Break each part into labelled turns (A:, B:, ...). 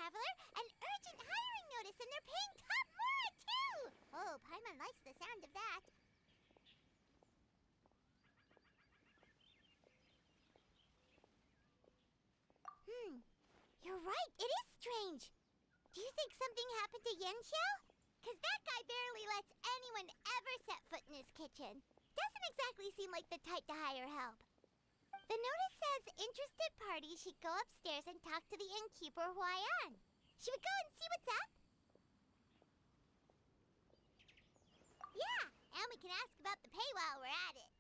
A: Traveler. An urgent hiring notice, and they're paying top more, too! Oh, Paimon likes the sound of that. You're right, it is strange. Do you think something happened to Yanxiao? Because that guy barely lets anyone ever set foot in his kitchen. Doesn't exactly seem like the type to hire help. The notice says interested parties should go upstairs and talk to the innkeeper Huayan. Should we go and see what's up? Yeah, and we can ask about the pay while we're at it.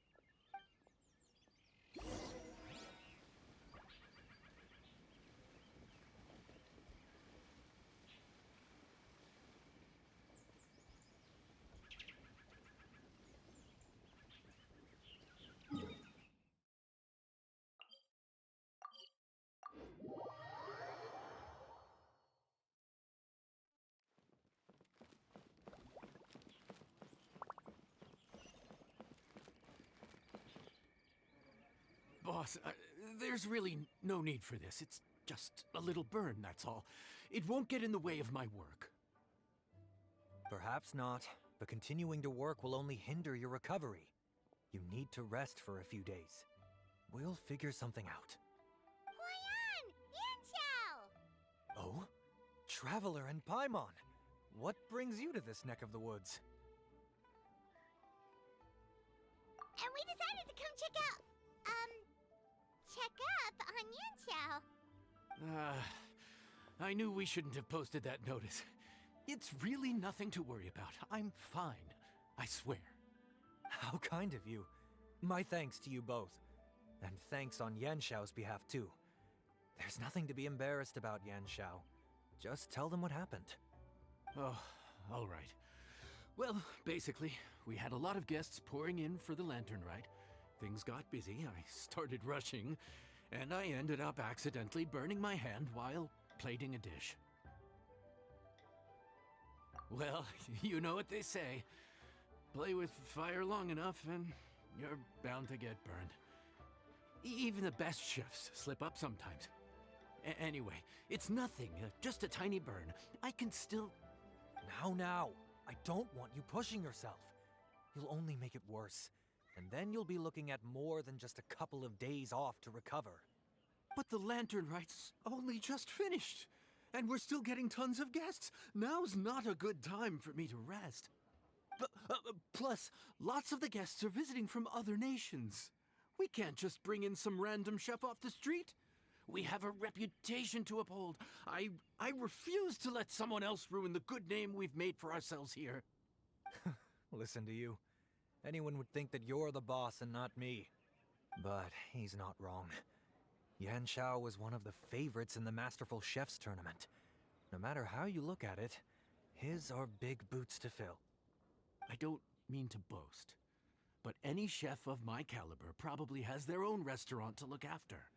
B: Boss, there's really no need for this. It's just a little burn, that's all. It won't get in the way of my work.
C: Perhaps not, but continuing to work will only hinder your recovery. You need to rest for a few days. We'll figure something out.
A: Huayan! Yanxiao!
C: Oh? Traveler and Paimon! What brings you to this neck of the woods?
A: And we decided to come check up on Yanxiao.
B: I knew we shouldn't have posted that notice. It's really nothing to worry about. I'm fine. I swear.
C: How kind of you. My thanks to you both. And thanks on Yanxiao's behalf, too. There's nothing to be embarrassed about, Yanxiao. Just tell them what happened.
B: Oh, all right. Well, basically, we had a lot of guests pouring in for the lantern rite. Things got busy, I started rushing, and I ended up accidentally burning my hand while plating a dish. Well, you know what they say. Play with fire long enough and you're bound to get burned. Even the best chefs slip up sometimes. Anyway, it's nothing, just a tiny burn. I can still...
C: Now, I don't want you pushing yourself. You'll only make it worse. And then you'll be looking at more than just a couple of days off to recover.
B: But the lantern rite's only just finished. And we're still getting tons of guests. Now's not a good time for me to rest. Plus, lots of the guests are visiting from other nations. We can't just bring in some random chef off the street. We have a reputation to uphold. I refuse to let someone else ruin the good name we've made for ourselves here.
C: Listen to you. Anyone would think that you're the boss and not me. But he's not wrong. Yanxiao was one of the favorites in the Masterful Chefs tournament. No matter how you look at it, his are big boots to fill.
B: I don't mean to boast, but any chef of my caliber probably has their own restaurant to look after.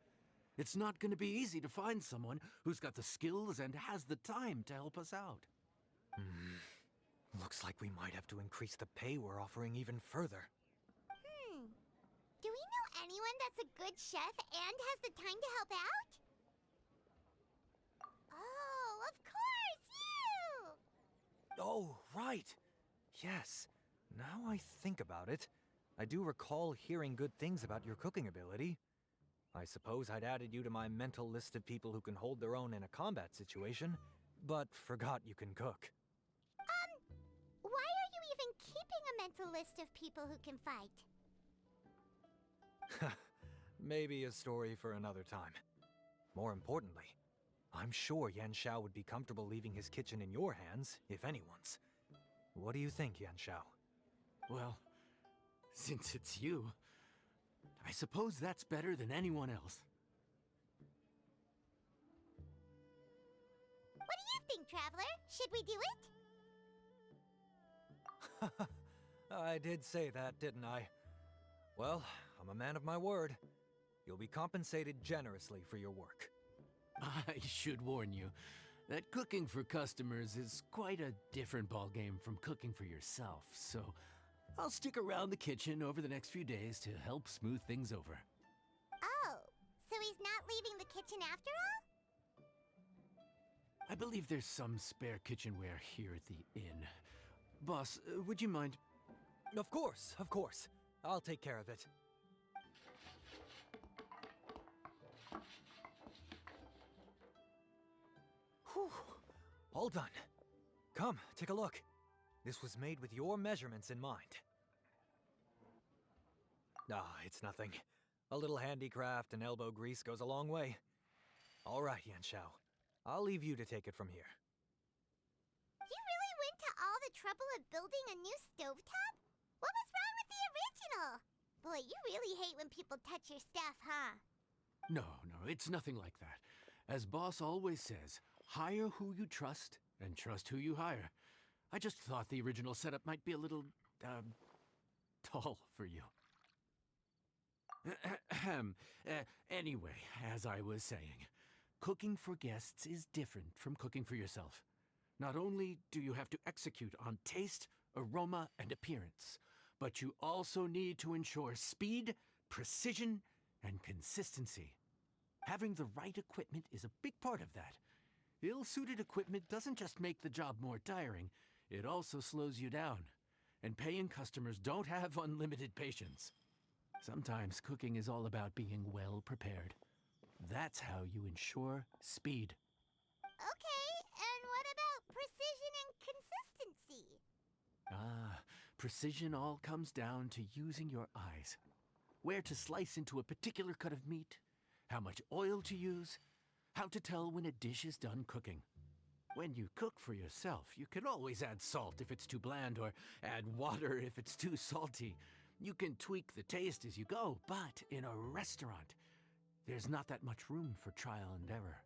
B: It's not going to be easy to find someone who's got the skills and has the time to help us out.
C: Looks like we might have to increase the pay we're offering even further.
A: Do we know anyone that's a good chef and has the time to help out? Oh, of course, you!
C: Oh, right. Yes. Now I think about it, I do recall hearing good things about your cooking ability. I suppose I'd added you to my mental list of people who can hold their own in a combat situation, but forgot you can cook.
A: Why are you even keeping a mental list of people who can fight?
C: Maybe a story for another time. More importantly, I'm sure Yanxiao would be comfortable leaving his kitchen in your hands, if anyone's. What do you think, Yanxiao?
B: Well, since it's you, I suppose that's better than anyone else.
A: What do you think, Traveler? Should we do it?
C: I did say that, didn't I? Well, I'm a man of my word. You'll be compensated generously for your work.
B: I should warn you that cooking for customers is quite a different ballgame from cooking for yourself, so I'll stick around the kitchen over the next few days to help smooth things over.
A: Oh, so he's not leaving the kitchen after all?
B: I believe there's some spare kitchenware here at the inn. Boss, would you mind?
C: Of course, of course. I'll take care of it. Whew. All done. Come, take a look. This was made with your measurements in mind. Ah, it's nothing. A little handicraft and elbow grease goes a long way. All right, Yanxiao. I'll leave you to take it from here.
A: You really went to all the trouble of building a new stovetop? What was wrong with the original? Boy, you really hate when people touch your stuff, huh?
B: No, it's nothing like that. As Boss always says, hire who you trust and trust who you hire. I just thought the original setup might be a little, tall for you. Anyway, as I was saying, cooking for guests is different from cooking for yourself. Not only do you have to execute on taste, aroma, and appearance, but you also need to ensure speed, precision, and consistency. Having the right equipment is a big part of that. Ill-suited equipment doesn't just make the job more tiring, it also slows you down. And paying customers don't have unlimited patience. Sometimes cooking is all about being well prepared. That's how you ensure speed.
A: Okay, and what about precision and consistency?
B: Precision all comes down to using your eyes. Where to slice into a particular cut of meat, how much oil to use, how to tell when a dish is done cooking. When you cook for yourself, you can always add salt if it's too bland or add water if it's too salty. You can tweak the taste as you go, but in a restaurant, there's not that much room for trial and error.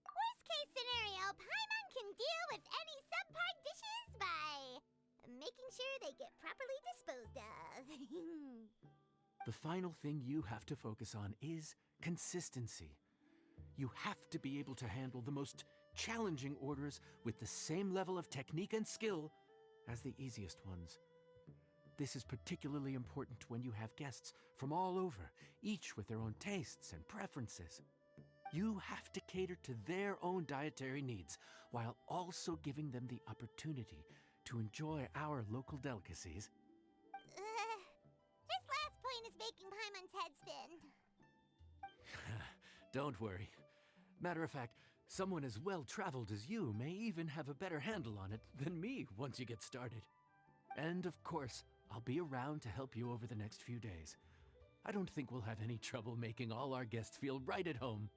A: Worst case scenario, Paimon can deal with any subpar dishes by making sure they get properly disposed of.
B: The final thing you have to focus on is consistency. You have to be able to handle the most challenging orders with the same level of technique and skill as the easiest ones. This is particularly important when you have guests from all over, each with their own tastes and preferences. You have to cater to their own dietary needs, while also giving them the opportunity to enjoy our local delicacies.
A: This last point is making Paimon's head spin.
B: Don't worry. Matter of fact, someone as well-traveled as you may even have a better handle on it than me once you get started. And of course, I'll be around to help you over the next few days. I don't think we'll have any trouble making all our guests feel right at home.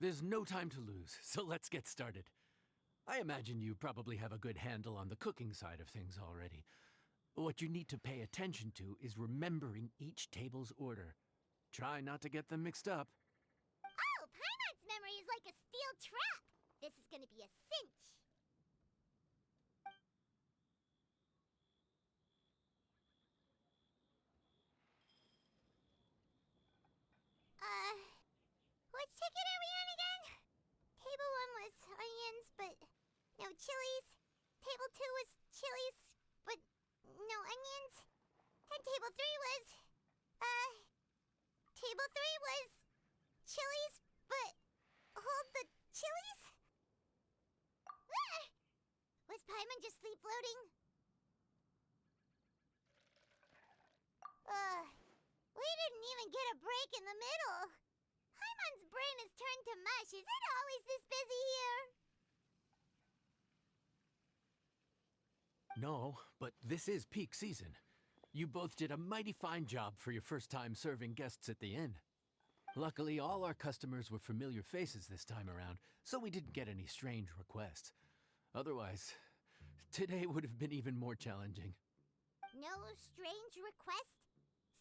B: There's no time to lose, so let's get started. I imagine you probably have a good handle on the cooking side of things already. What you need to pay attention to is remembering each table's order. Try not to get them mixed up.
A: Oh, Paimon's memory is like a steel trap. This is gonna be a cinch. Which ticket are we on again? Table 1 was onions, but no chilies. Table 2 was chilies, but no onions. And table 3 was, table 3 was chilies, but hold the chilies? Ah! Was Paimon just sleep floating? We didn't even get a break in the middle. Paimon's brain has turned to mush. Is it always this busy here?
B: No, but this is peak season. You both did a mighty fine job for your first time serving guests at the inn. Luckily, all our customers were familiar faces this time around, so we didn't get any strange requests. Otherwise, today would have been even more challenging.
A: No strange request?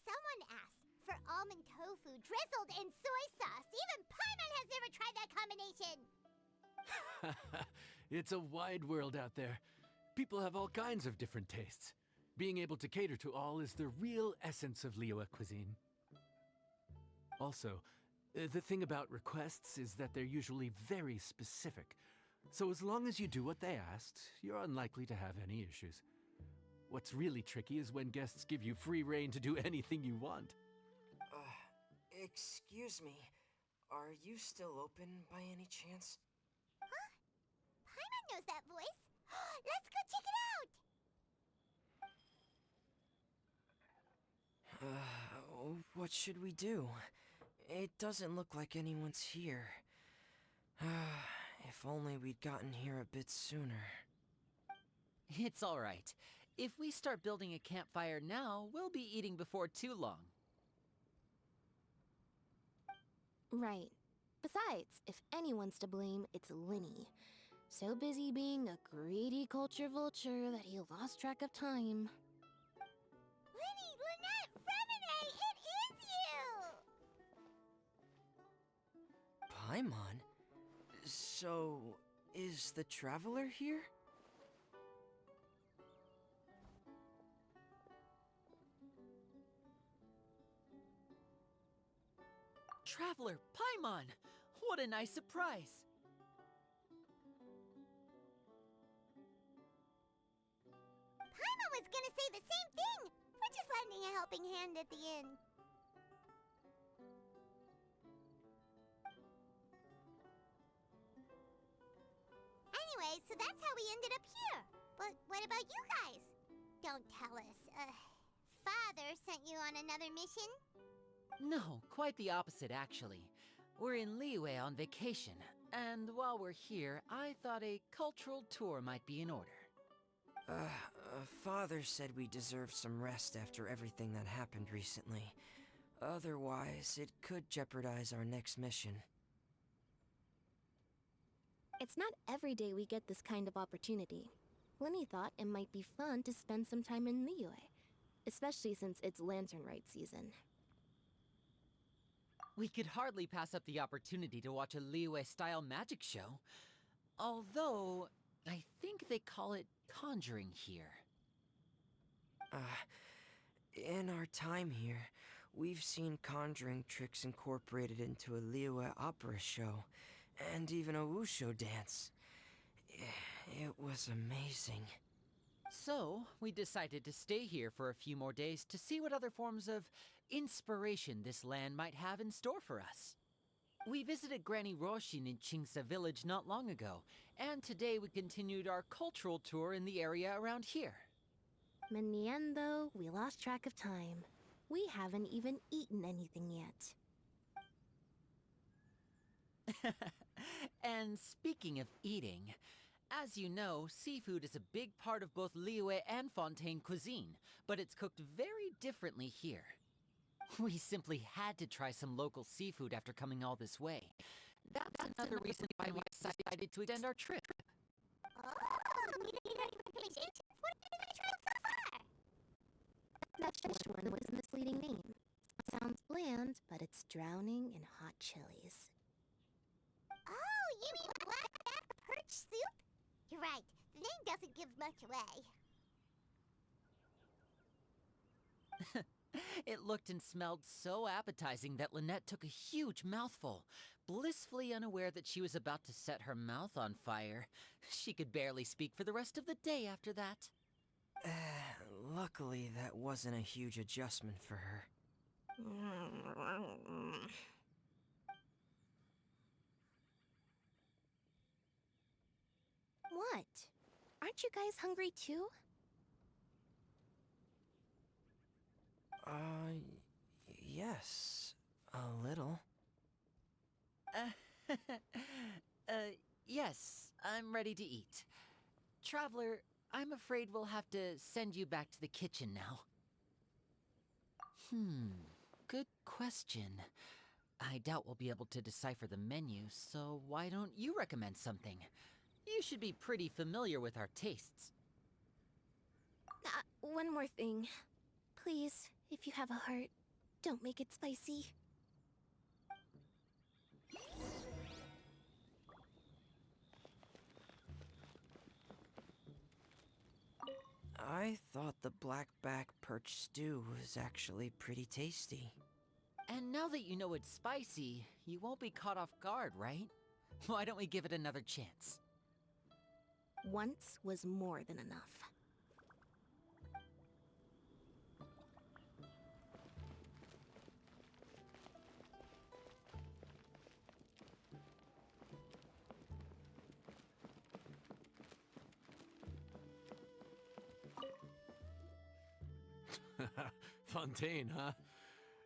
A: Someone asked for almond tofu drizzled in soy sauce. Even Paimon has never tried that combination.
B: It's a wide world out there. People have all kinds of different tastes. Being able to cater to all is the real essence of Liyue cuisine. Also, the thing about requests is that they're usually very specific. So as long as you do what they asked, you're unlikely to have any issues. What's really tricky is when guests give you free reign to do anything you want.
D: Excuse me. Are you still open by any chance?
A: Paimon knows that voice. Let's go check it out.
D: What should we do? It doesn't look like anyone's here. If only we'd gotten here a bit sooner.
E: It's all right. If we start building a campfire now, we'll be eating before too long.
F: Right. Besides, if anyone's to blame, it's Linny. So busy being a greedy culture vulture that he lost track of time.
A: Linny, Lynette, Fremine, it is you!
D: Paimon? So, is the Traveler here?
E: Traveler, Paimon! What a nice surprise!
A: Paimon was gonna say the same thing! We're just lending a helping hand at the inn. Anyway, so that's how we ended up here. But what about you guys? Don't tell us, Father sent you on another mission?
E: No, quite the opposite, actually. We're in Liyue on vacation, and while we're here, I thought a cultural tour might be in order.
D: Father said we deserve some rest after everything that happened recently. Otherwise, it could jeopardize our next mission.
F: It's not every day we get this kind of opportunity. Linny thought it might be fun to spend some time in Liyue, especially since it's Lantern Rite season.
E: We could hardly pass up the opportunity to watch a Liyue-style magic show. Although, I think they call it conjuring here.
D: In our time here, we've seen conjuring tricks incorporated into a Liyue opera show, and even a wushu dance. It was amazing.
E: So, we decided to stay here for a few more days to see what other forms of inspiration this land might have in store for us. We visited Granny Roshin in Chingsa village not long ago, and today we continued our cultural tour in the area around here.
F: In the end, though, we lost track of time. We haven't even eaten anything yet.
E: And speaking of eating, as you know, seafood is a big part of both Liyue and Fontaine cuisine, but it's cooked very differently here. We simply had to try some local seafood after coming all this way. That's another reason why we decided to extend our trip.
A: Oh, congratulations! What have you guys tried so far?
F: That fish one was a misleading name. Sounds bland, but it's drowning in hot chilies.
A: Oh, you mean black back perch soup? You're right, the name doesn't give much away.
E: It looked and smelled so appetizing that Lynette took a huge mouthful, blissfully unaware that she was about to set her mouth on fire. She could barely speak for the rest of the day after that.
D: Luckily, that wasn't a huge adjustment for her.
F: What? Aren't you guys hungry too?
D: Yes. A little.
E: Yes, I'm ready to eat. Traveler, I'm afraid we'll have to send you back to the kitchen now. Good question. I doubt we'll be able to decipher the menu, so why don't you recommend something? You should be pretty familiar with our tastes.
F: One more thing. Please, if you have a heart, don't make it spicy.
D: I thought the blackback perch stew was actually pretty tasty.
E: And now that you know it's spicy, you won't be caught off guard, right? Why don't we give it another chance?
F: Once was more than enough.
B: Fontaine, huh?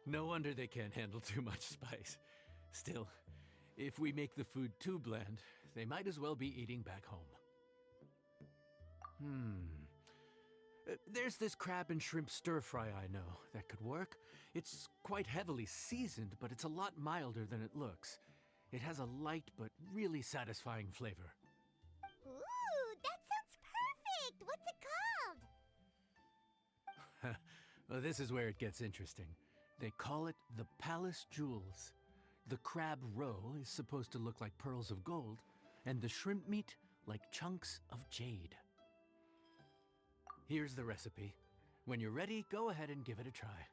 B: No wonder they can't handle too much spice. Still, if we make the food too bland, they might as well be eating back home. There's this crab and shrimp stir-fry I know that could work. It's quite heavily seasoned, but it's a lot milder than it looks. It has a light but really satisfying flavor.
A: Ooh, that sounds perfect! What's it called?
B: Well, this is where it gets interesting. They call it the Palace Jewels. The crab roe is supposed to look like pearls of gold, and the shrimp meat like chunks of jade. Here's the recipe. When you're ready, go ahead and give it a try.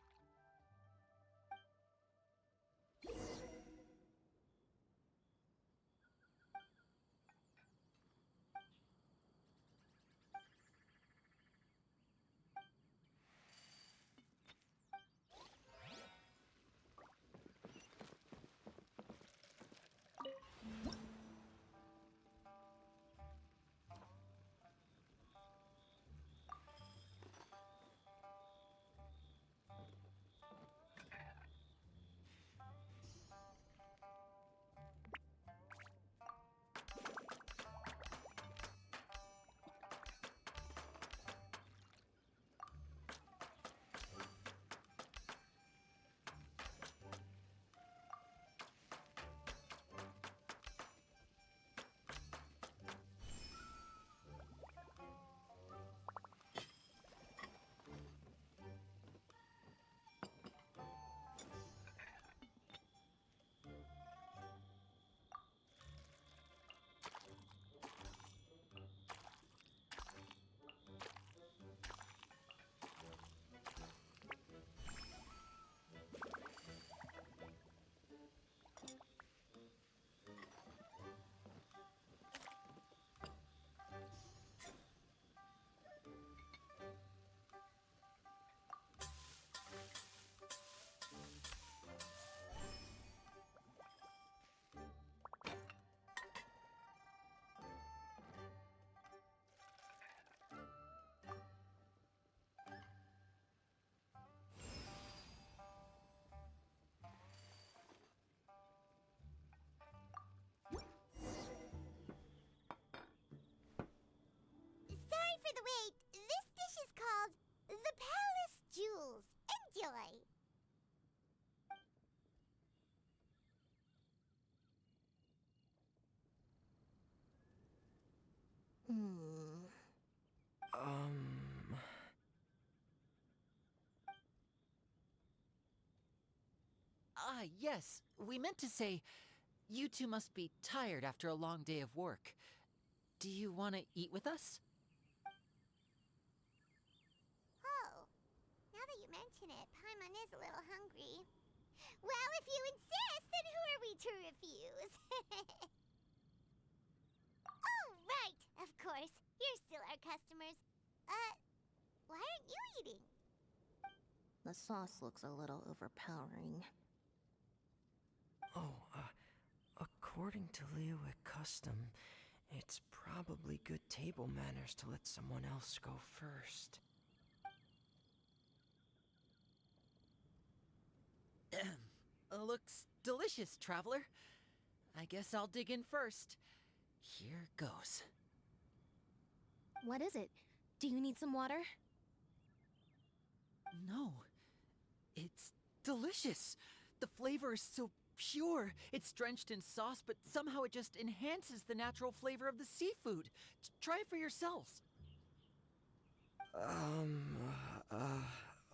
A: Sorry for the wait. This dish is called the Palace Jewels. Enjoy!
E: Ah, yes. We meant to say, you two must be tired after a long day of work. Do you want to eat with us?
A: Oh, now that you mention it, Paimon is a little hungry. Well, if you insist, then who are we to refuse? Oh, right! Of course. You're still our customers. Why aren't you eating?
F: The sauce looks a little overpowering.
D: Oh, according to Liyue custom, it's probably good table manners to let someone else go first.
E: Looks delicious, traveler. I guess I'll dig in first. Here goes.
F: What is it? Do you need some water?
E: No. It's delicious. The flavor is so pure. It's drenched in sauce, but somehow it just enhances the natural flavor of the seafood. Try it for yourselves.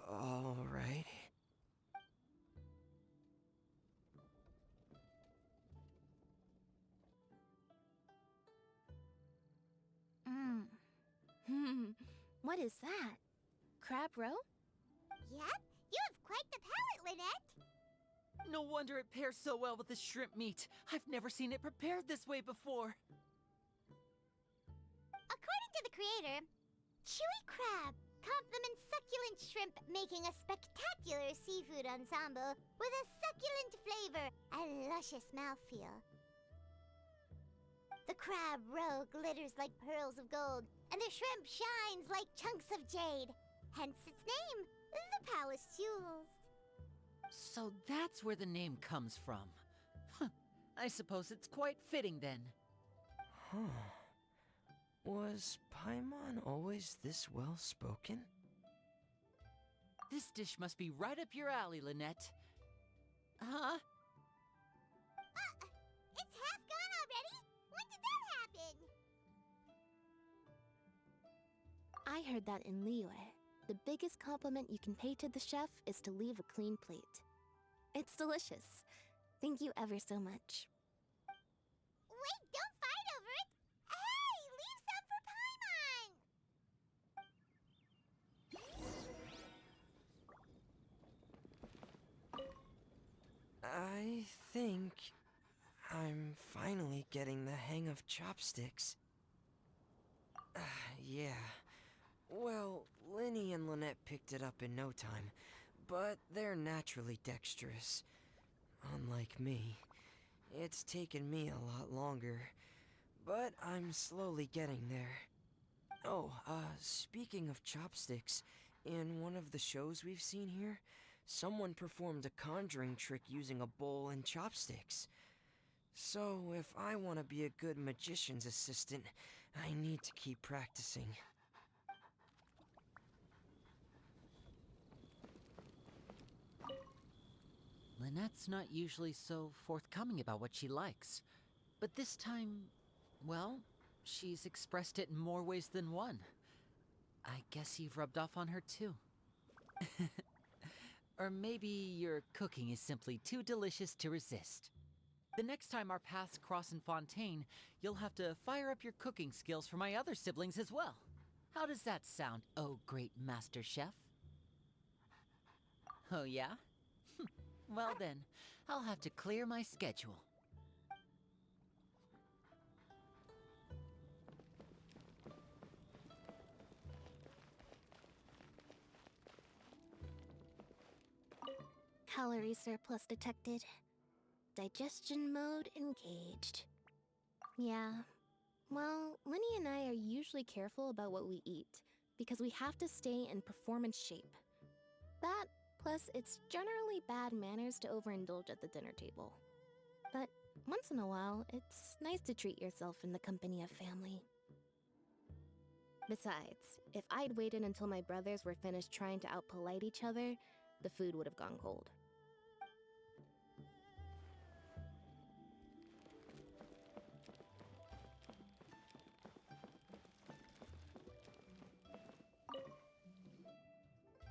D: All right.
F: What is that? Crab roe?
A: Yep, you have quite the palate, Lynette.
E: No wonder it pairs so well with the shrimp meat. I've never seen it prepared this way before.
A: According to the creator, chewy crab complements succulent shrimp, making a spectacular seafood ensemble with a succulent flavor and luscious mouthfeel. The crab roe glitters like pearls of gold, and the shrimp shines like chunks of jade. Hence its name, the Palace those shoes.
E: So that's where the name comes from. Huh. I suppose it's quite fitting then.
D: Huh. Was Paimon always this well spoken?
E: This dish must be right up your alley, Lynette. Huh?
A: It's half gone already? When did that happen?
F: I heard that in Liyue. The biggest compliment you can pay to the chef is to leave a clean plate. It's delicious. Thank you ever so much.
A: Wait, don't fight over it! Hey, leave some for Paimon!
D: I think I'm finally getting the hang of chopsticks. Yeah. Well, Linny and Lynette picked it up in no time, but they're naturally dexterous. Unlike me, it's taken me a lot longer, but I'm slowly getting there. Oh, speaking of chopsticks, in one of the shows we've seen here, someone performed a conjuring trick using a bowl and chopsticks. So, if I want to be a good magician's assistant, I need to keep practicing.
E: Lynette's not usually so forthcoming about what she likes. But this time, well, she's expressed it in more ways than one. I guess you've rubbed off on her too. Or maybe your cooking is simply too delicious to resist. The next time our paths cross in Fontaine, you'll have to fire up your cooking skills for my other siblings as well. How does that sound, oh great master chef? Oh yeah? Well then, I'll have to clear my schedule.
F: Calorie surplus detected. Digestion mode engaged. Yeah. Well, Linny and I are usually careful about what we eat, because we have to stay in performance shape. That, plus it's generally bad manners to overindulge at the dinner table. But once in a while, it's nice to treat yourself in the company of family. Besides, if I'd waited until my brothers were finished trying to out-polite each other, the food would have gone cold.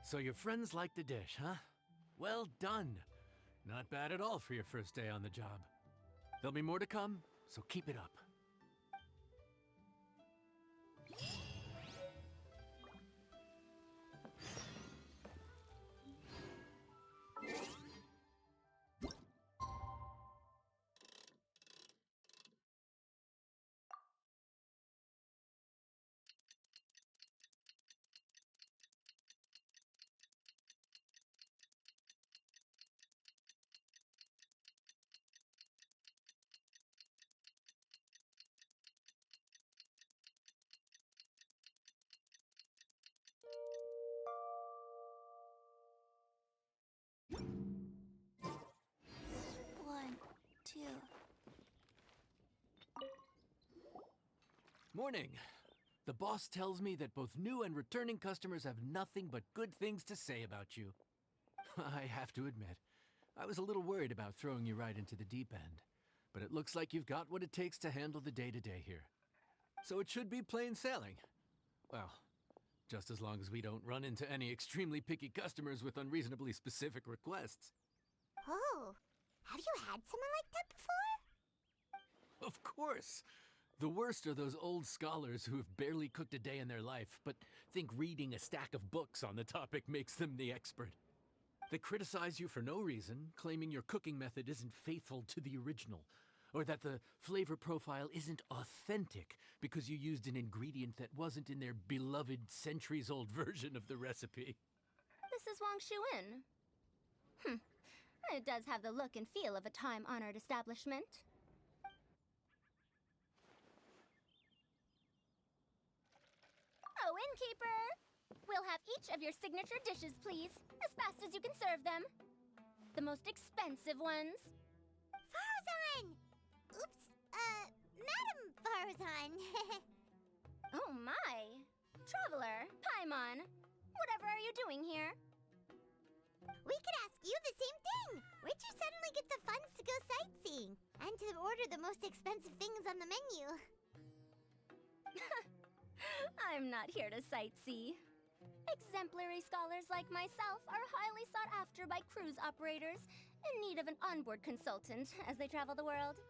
B: So your friends like the dish, huh? Well done. Not bad at all for your first day on the job. There'll be more to come, so keep it up.
A: One, two.
B: Morning. The boss tells me that both new and returning customers have nothing but good things to say about you. I have to admit, I was a little worried about throwing you right into the deep end, but it looks like you've got what it takes to handle the day-to-day here. So it should be plain sailing. Well, just as long as we don't run into any extremely picky customers with unreasonably specific requests.
A: Oh, have you had someone like that before?
B: Of course! The worst are those old scholars who have barely cooked a day in their life, but think reading a stack of books on the topic makes them the expert. They criticize you for no reason, claiming your cooking method isn't faithful to the original, or that the flavor profile isn't authentic because you used an ingredient that wasn't in their beloved centuries-old version of the recipe.
G: This is Wang Shuin. It does have the look and feel of a time-honored establishment. Oh, innkeeper! We'll have each of your signature dishes, please, as fast as you can serve them. The most expensive ones.
A: Farazan! Oops, Madam Farazan.
G: Oh my! Traveler, Paimon, whatever are you doing here?
A: We could ask you the same thing. Where'd you suddenly get the funds to go sightseeing? And to order the most expensive things on the menu?
G: I'm not here to sightsee. Exemplary scholars like myself are highly sought after by cruise operators in need of an onboard consultant as they travel the world.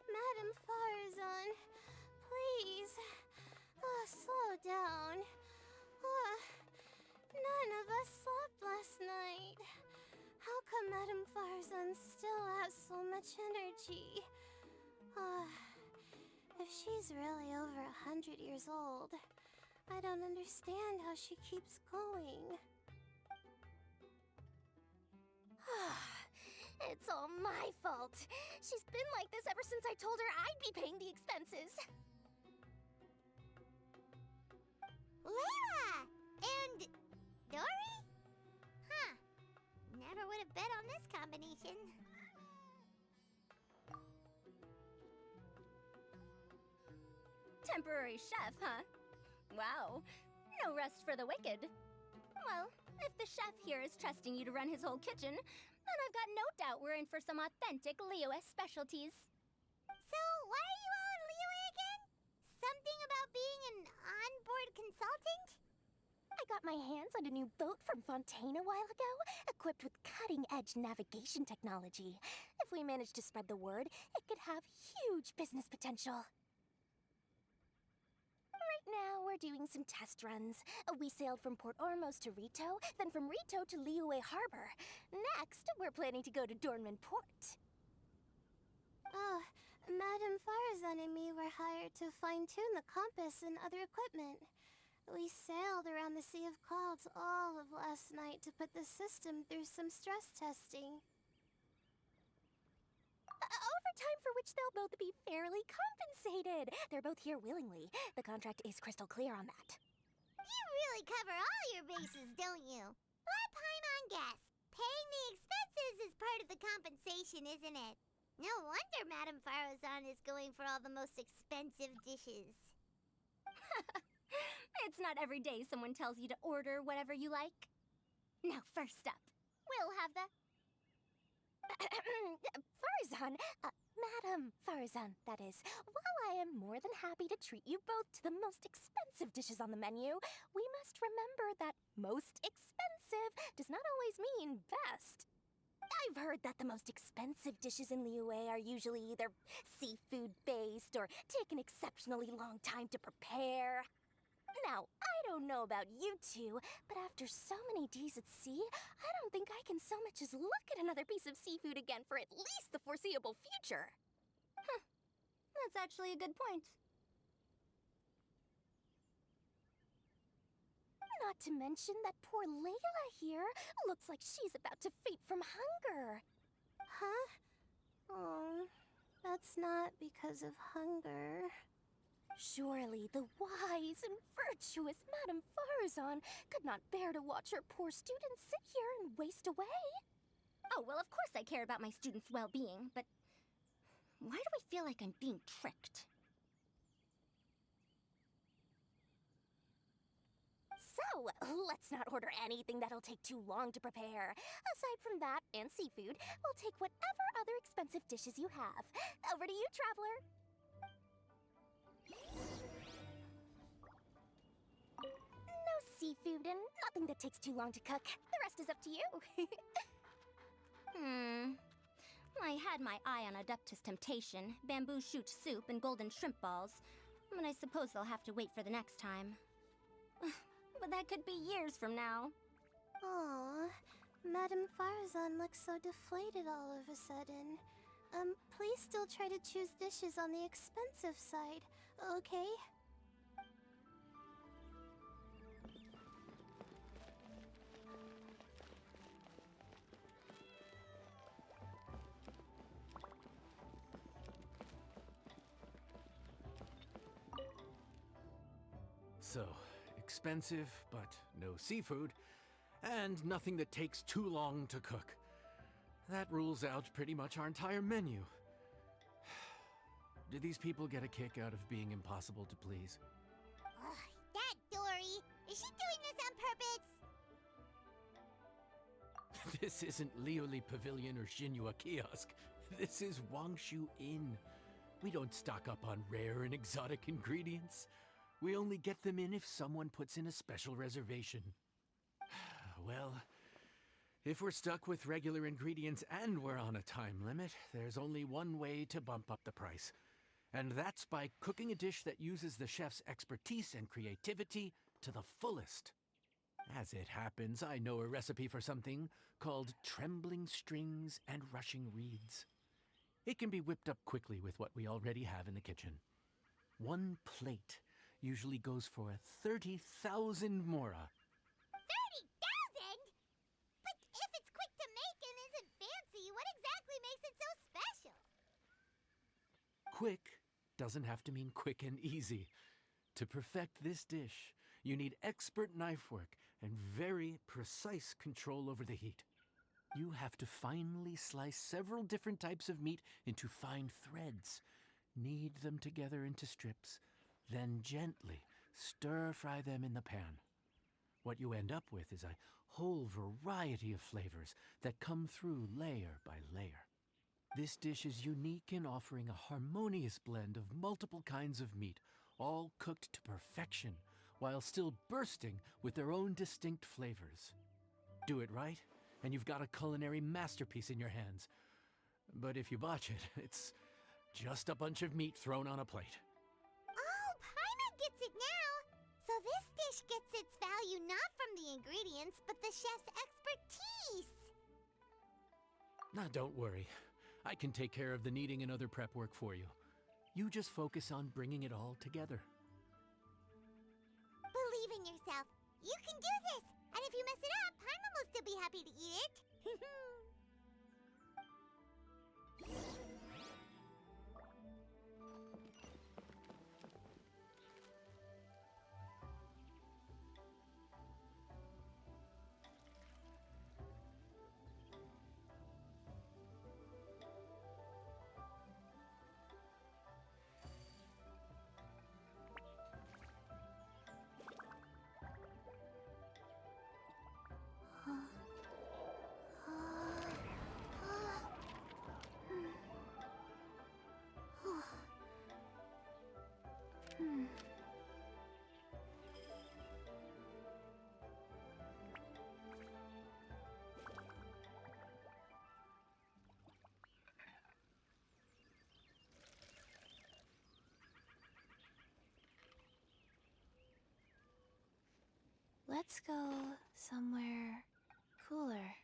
G: Madam Farazan, please, slow down. None of us slept last night. How come Madam Farazan still has so much energy? If she's really over 100 years old, I don't understand how she keeps going. It's all my fault. She's been like this ever since I told her I'd be paying the expenses.
A: Layla! And Dory? Huh. Never would have bet on this combination.
G: Temporary chef, huh? Wow. No rest for the wicked. Well, if the chef here is trusting you to run his whole kitchen, then I've got no doubt we're in for some authentic Liyue specialties.
A: So, why are you all in Liyue again? Something about being an onboard consultant?
G: I got my hands on a new boat from Fontaine a while ago, equipped with cutting-edge navigation technology. If we manage to spread the word, it could have huge business potential. Right now, we're doing some test runs. We sailed from Port Ormos to Rito, then from Rito to Liyue Harbor. Next, we're planning to go to Dornman Port. Oh, Madam Farazan and me were hired to fine-tune the compass and other equipment. We sailed around the Sea of Clouds all of last night to put the system through some stress testing. Overtime for which they'll both be fairly compensated. They're both here willingly. The contract is crystal clear on that.
A: You really cover all your bases, don't you? Let Paimon guess. Paying the expenses is part of the compensation, isn't it? No wonder Madame Farazan is going for all the most expensive dishes.
G: It's not every day someone tells you to order whatever you like. Now, first up, we'll have the... Farazan, Madam Farazan, that is. While I am more than happy to treat you both to the most expensive dishes on the menu, we must remember that most expensive does not always mean best. I've heard that the most expensive dishes in Liyue are usually either seafood-based or take an exceptionally long time to prepare. Now, I don't know about you two, but after so many days at sea, I don't think I can so much as look at another piece of seafood again for at least the foreseeable future. Huh. That's actually a good point. Not to mention that poor Layla here looks like she's about to faint from hunger. Huh? Oh, that's not because of hunger. Surely the wise and virtuous Madame Farazan could not bear to watch her poor students sit here and waste away. Oh, well, of course I care about my students' well-being, but why do I feel like I'm being tricked? So, let's not order anything that'll take too long to prepare. Aside from that and seafood, we'll take whatever other expensive dishes you have. Over to you, traveler. No seafood and nothing that takes too long to cook. The rest is up to you. I had my eye on Adeptus Temptation, bamboo shoot soup, and golden shrimp balls. But I suppose they'll have to wait for the next time. But that could be years from now. Aww, Madame Farazan looks so deflated all of a sudden. Please still try to choose dishes on the expensive side, okay?
B: So, expensive, but no seafood, and nothing that takes too long to cook. That rules out pretty much our entire menu. Do these people get a kick out of being impossible to please?
A: Ugh, that Dory! Is she doing this on purpose?
B: This isn't Liuli Pavilion or Xinhua Kiosk. This is Wangshu Inn. We don't stock up on rare and exotic ingredients. We only get them in if someone puts in a special reservation. Well, if we're stuck with regular ingredients and we're on a time limit, there's only one way to bump up the price. And that's by cooking a dish that uses the chef's expertise and creativity to the fullest. As it happens, I know a recipe for something called trembling strings and rushing reeds. It can be whipped up quickly with what we already have in the kitchen. One plate usually goes for 30,000 mora.
A: 30,000? But if it's quick to make and isn't fancy, what exactly makes it so special?
B: Quick doesn't have to mean quick and easy. To perfect this dish, you need expert knife work and very precise control over the heat. You have to finely slice several different types of meat into fine threads, knead them together into strips, then gently stir-fry them in the pan. What you end up with is a whole variety of flavors that come through layer by layer. This dish is unique in offering a harmonious blend of multiple kinds of meat, all cooked to perfection, while still bursting with their own distinct flavors. Do it right, and you've got a culinary masterpiece in your hands. But if you botch it, it's just a bunch of meat thrown on a plate.
A: Oh, Paimon gets it now! So this dish gets its value not from the ingredients, but the chef's expertise!
B: Now, don't worry. I can take care of the kneading and other prep work for you. You just focus on bringing it all together.
A: Believe in yourself. You can do this! And if you mess it up, Paimon will still be happy to eat it.
F: Let's go somewhere cooler.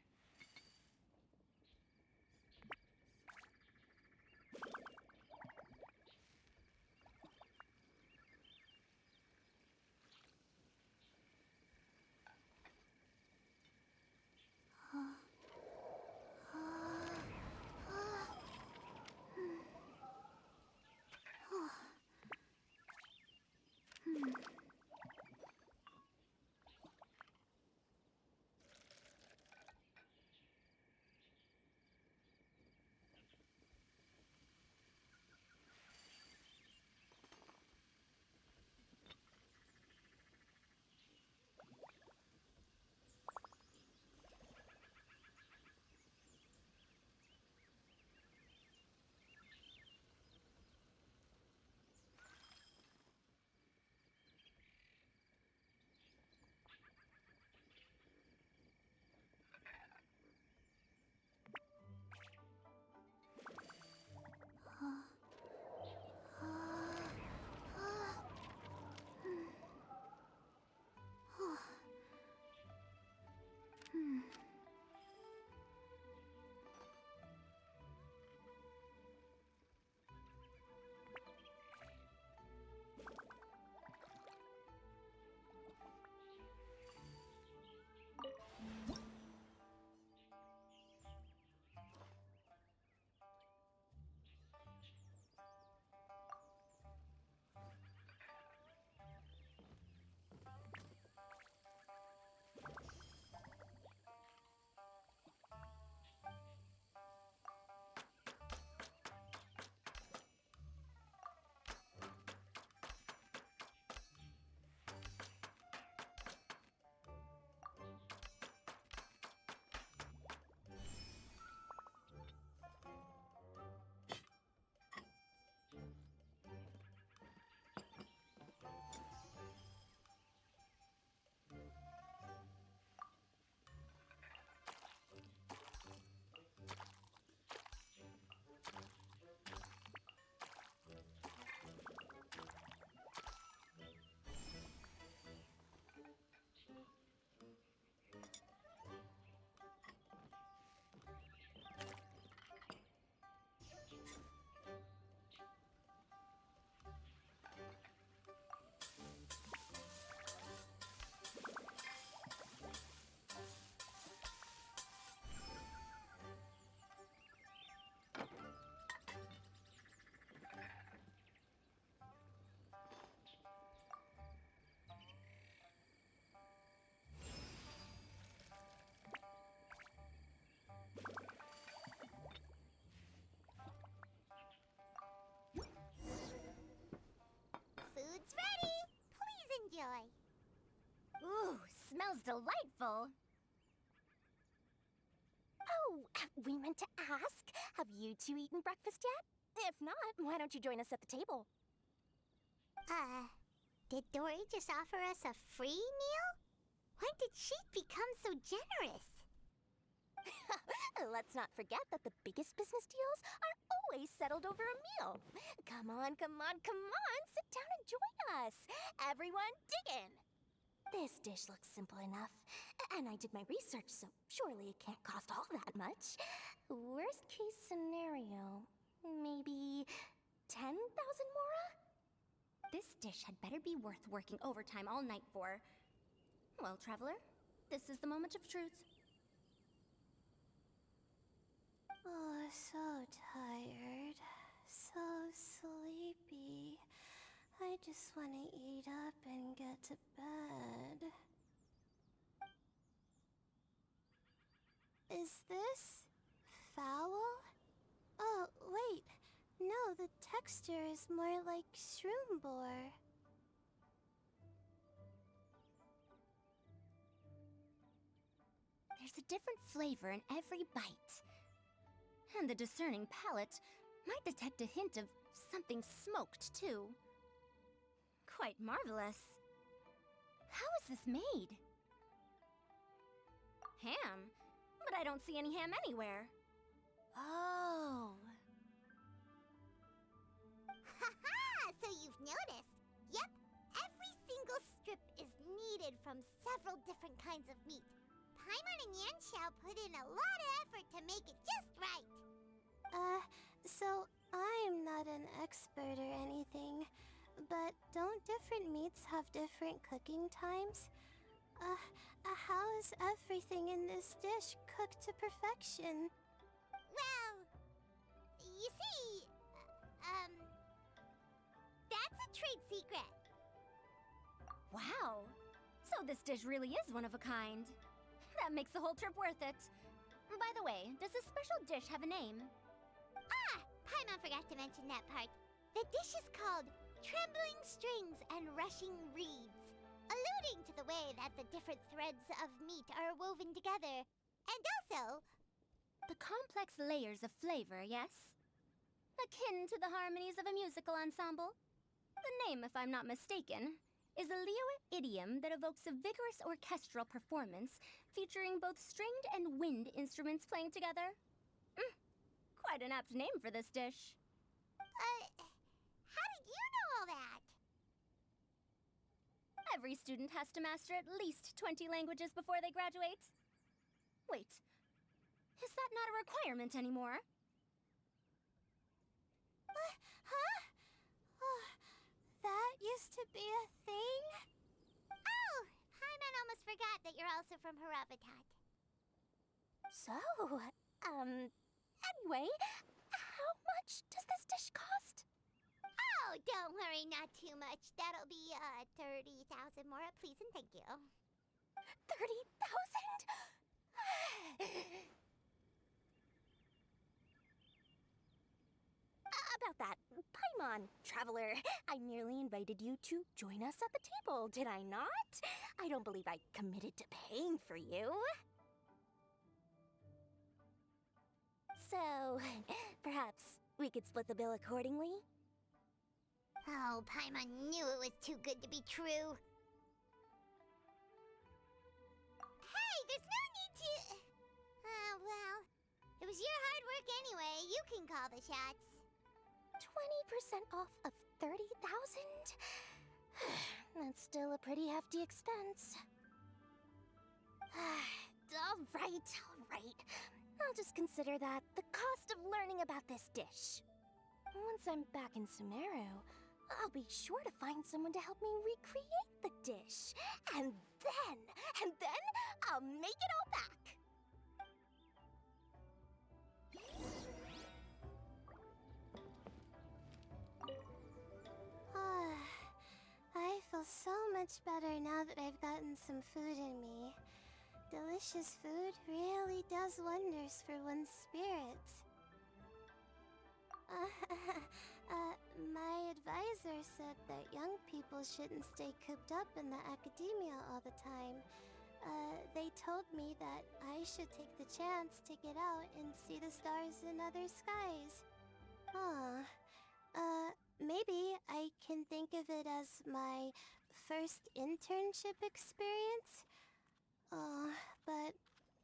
G: delightful. Oh, we meant to ask, have you two eaten breakfast yet? If not, why don't you join us at the table?
A: Did Dory just offer us a free meal? When did she become so generous?
G: Let's not forget that the biggest business deals are always settled over a meal. Come on, come on, come on, sit down and join us. Everyone, dig in. This dish looks simple enough, and I did my research, so surely it can't cost all that much. Worst case scenario, maybe 10,000 mora?
H: This dish had better be worth working overtime all night for. Well, traveler, this is the moment of truth.
F: Oh, so tired. So sleepy. I just want to eat up and get to bed. Is this foul? Oh, wait. No, the texture is more like shroom boar.
H: There's a different flavor in every bite. And the discerning palate might detect a hint of something smoked, too. Quite marvelous. How is this made? Ham? But I don't see any ham anywhere. Oh.
A: Haha! So you've noticed. Yep, every single strip is kneaded from several different kinds of meat. Paimon and Yanxiao put in a lot of effort to make it just right.
F: So I'm not an expert or anything, but don't different meats have different cooking times? How is everything in this dish cooked to perfection?
A: Well, you see, that's a trade secret.
H: Wow. So this dish really is one of a kind. That makes the whole trip worth it. By the way, does this special dish have a name?
A: Paimon forgot to mention that part. The dish is called Trembling Strings and Rushing Reeds, alluding to the way that the different threads of meat are woven together. And also,
H: The complex layers of flavor, yes? Akin to the harmonies of a musical ensemble? The name, if I'm not mistaken, is a Liyue idiom that evokes a vigorous orchestral performance featuring both stringed and wind instruments playing together. Quite an apt name for this dish.
A: how did you know all that?
H: Every student has to master at least 20 languages before they graduate. Wait, is that not a requirement anymore?
F: Huh? Oh, that used to be a thing?
A: Oh, Paimon almost forgot that you're also from Haravatat.
G: So, anyway, how much does this dish cost?
A: Oh, don't worry, not too much. That'll be, 30,000 more, please and thank you.
G: 30,000? About that, Paimon, traveler, I merely invited you to join us at the table, did I not? I don't believe I committed to paying for you. So, perhaps we could split the bill accordingly?
A: Oh, Paimon knew it was too good to be true. Hey, there's no need to... well, it was your hard work anyway. You can call the shots.
G: 20% off of 30,000? That's still a pretty hefty expense. All right. I'll just consider that the cost of learning about this dish. Once I'm back in Sumeru, I'll be sure to find someone to help me recreate the dish. And then I'll make it all back.
F: I feel so much better now that I've gotten some food in me. Delicious food really does wonders for one's spirits. My advisor said that young people shouldn't stay cooped up in the academia all the time.
A: they told me that I should take the chance to get out and see the stars in other skies. Huh. Maybe I can think of it as my first internship experience. But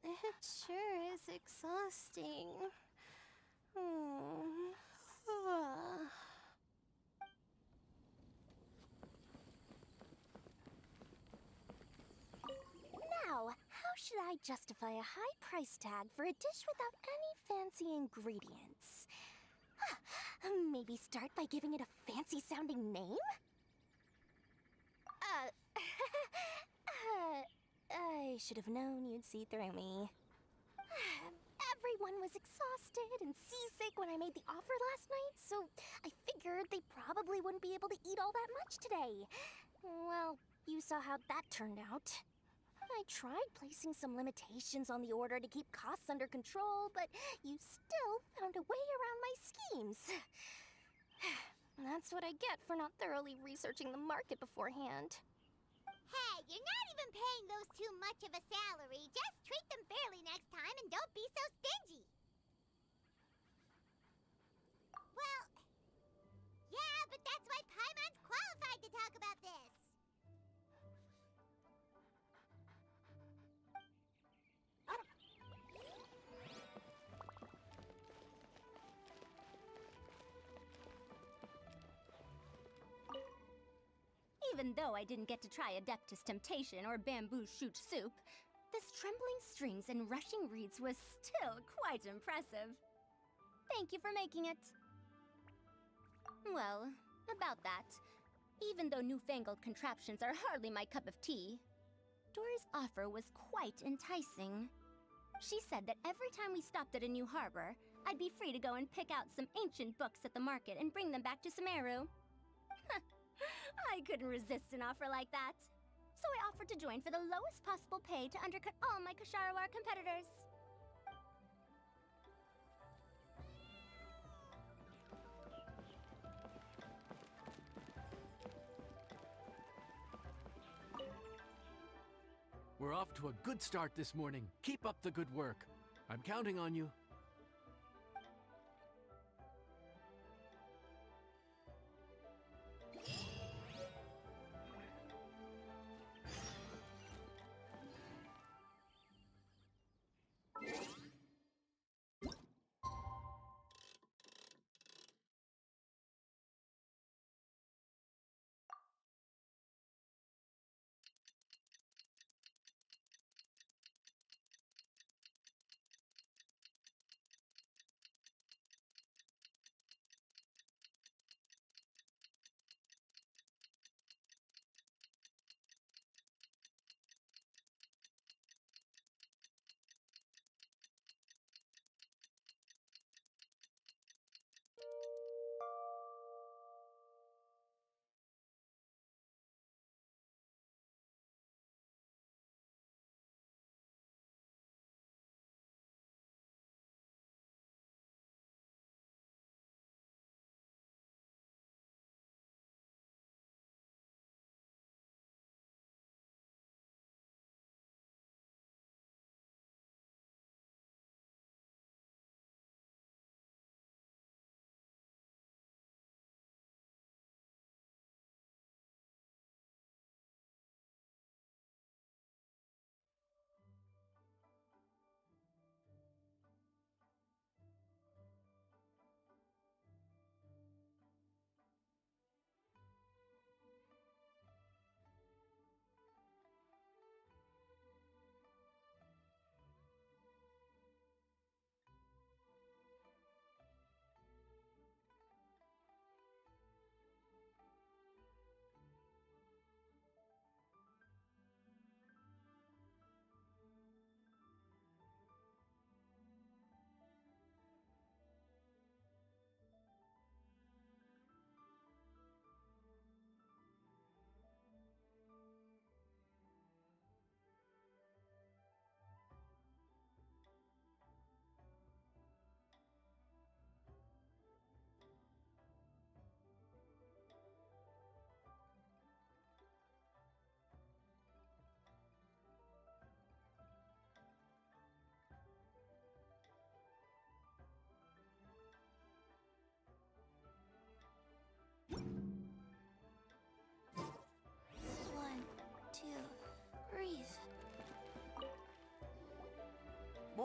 A: it sure is exhausting. Hmm.
G: Now, how should I justify a high price tag for a dish without any fancy ingredients? Maybe start by giving it a fancy sounding name? I should have known you'd see through me. Everyone was exhausted and seasick when I made the offer last night, so I figured they probably wouldn't be able to eat all that much today. Well, you saw how that turned out. I tried placing some limitations on the order to keep costs under control, but you still found a way around my schemes. That's what I get for not thoroughly researching the market beforehand.
A: Hey, you're not even paying those too much of a salary. Just treat them fairly next time and don't be so stingy. Well, yeah, but that's why Paimon's qualified to talk about this.
H: Even though I didn't get to try Adeptus Temptation or Bamboo Shoot Soup, this trembling strings and rushing reeds was still quite impressive. Thank you for making it. Well, about that, even though newfangled contraptions are hardly my cup of tea, Dory's offer was quite enticing. She said that every time we stopped at a new harbor, I'd be free to go and pick out some ancient books at the market and bring them back to Sumeru. I couldn't resist an offer like that. So I offered to join for the lowest possible pay to undercut all my Kasharawar competitors.
B: We're off to a good start this morning. Keep up the good work. I'm counting on you.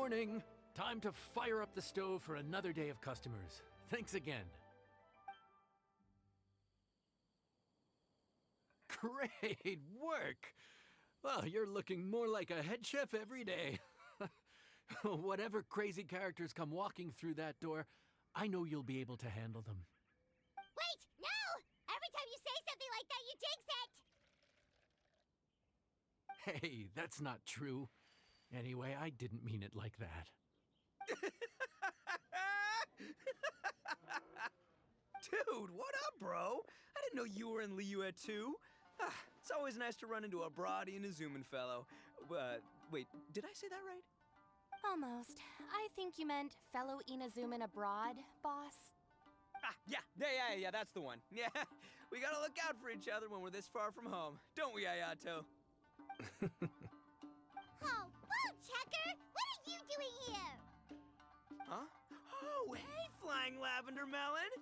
B: morning. Time to fire up the stove for another day of customers. Thanks again. Great work! Well, you're looking more like a head chef every day. Whatever crazy characters come walking through that door, I know you'll be able to handle them.
A: Wait, no! Every time you say something like that, you jinx it!
B: Hey, that's not true. Anyway, I didn't mean it like that.
D: Dude, what up, bro? I didn't know you were in Liyue too. It's always nice to run into a Brody and a Zoomin fellow. Wait, did I say that right?
G: Almost. I think you meant fellow Inazuman abroad, boss.
D: Yeah, that's the one. Yeah, we gotta look out for each other when we're this far from home. Don't we, Ayato?
A: Oh, Woodchucker! What are you doing here?
D: Huh? Oh, hey, Flying Lavender Melon!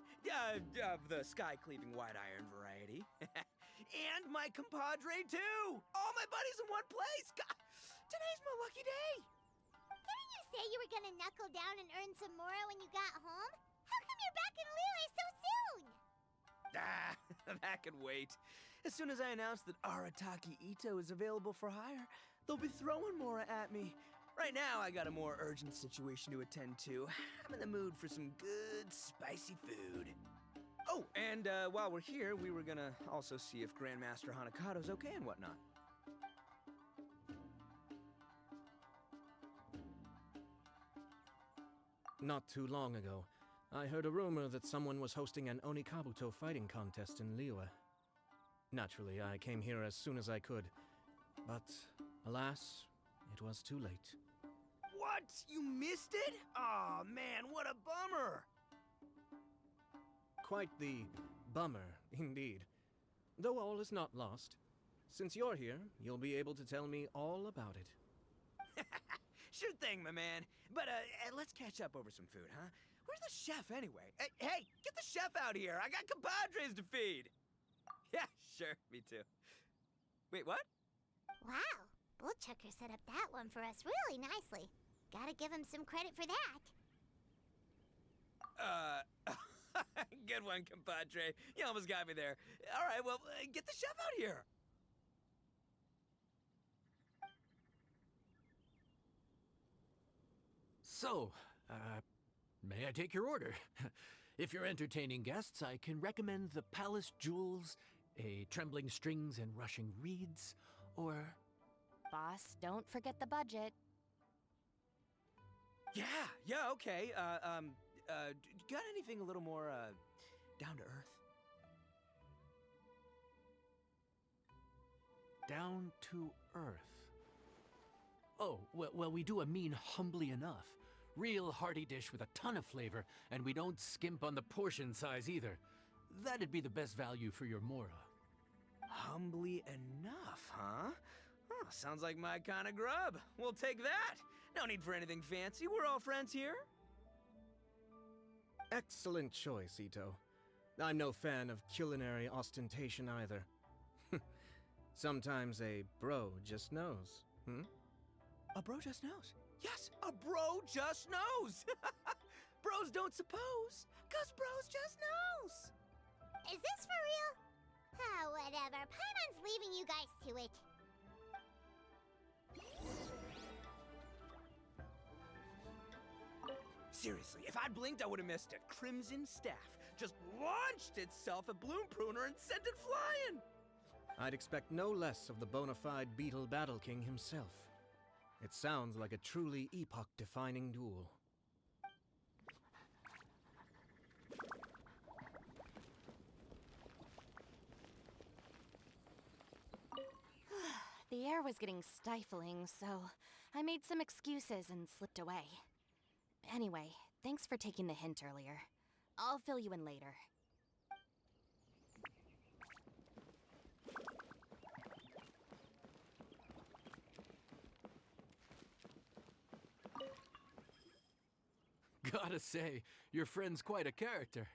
D: Of the sky-cleaving white iron variety. And my compadre, too! All my buddies in one place! God, today's my lucky day!
A: Didn't you say you were gonna knuckle down and earn some more when you got home? How come you're back in Liyue so soon?
D: That could wait. As soon as I announce that Arataki Ito is available for hire, they'll be throwing Mora at me. Right now, I got a more urgent situation to attend to. I'm in the mood for some good, spicy food. Oh, and while we're here, we were gonna also see if Grandmaster Hanakado's okay and whatnot.
I: Not too long ago, I heard a rumor that someone was hosting an Onikabuto fighting contest in Liyue. Naturally, I came here as soon as I could, but alas, it was too late.
D: What? You missed it? Aw, man, what a bummer!
I: Quite the bummer, indeed. Though all is not lost. Since you're here, you'll be able to tell me all about it.
D: Sure thing, my man. But let's catch up over some food, huh? Where's the chef anyway? Hey, get the chef out here! I got compadres to feed! Yeah, sure, me too. Wait, what?
A: Wow, Woodchucker set up that one for us really nicely. Gotta give him some credit for that.
D: Good one, compadre. You almost got me there. All right, well, get the chef out here.
B: So, may I take your order? If you're entertaining guests, I can recommend the Palace Jewels, a Trembling Strings and Rushing Reeds, or...
G: Boss, don't forget the budget.
D: Yeah, okay. Got anything a little more, down to earth?
B: Down to earth. Oh, well, we do a mean humbly enough. Real hearty dish with a ton of flavor, and we don't skimp on the portion size either. That'd be the best value for your Mora.
D: Humbly enough, huh? Oh, sounds like my kind of grub. We'll take that. No need for anything fancy. We're all friends here.
I: Excellent choice, Ito. I'm no fan of culinary ostentation either. Sometimes a bro just knows,
D: A bro just knows. Yes, a bro just knows. Bros don't suppose, 'cause bros just knows.
A: Is this for real? Oh, whatever. Paimon's leaving you guys to it.
D: Seriously, if I'd blinked, I would have missed it. Crimson Staff just launched itself at Bloom Pruner and sent it flying.
I: I'd expect no less of the bona fide Beetle Battle King himself. It sounds like a truly epoch-defining duel.
G: The air was getting stifling, so I made some excuses and slipped away. Anyway, thanks for taking the hint earlier. I'll fill you in later.
B: Gotta say, your friend's quite a character.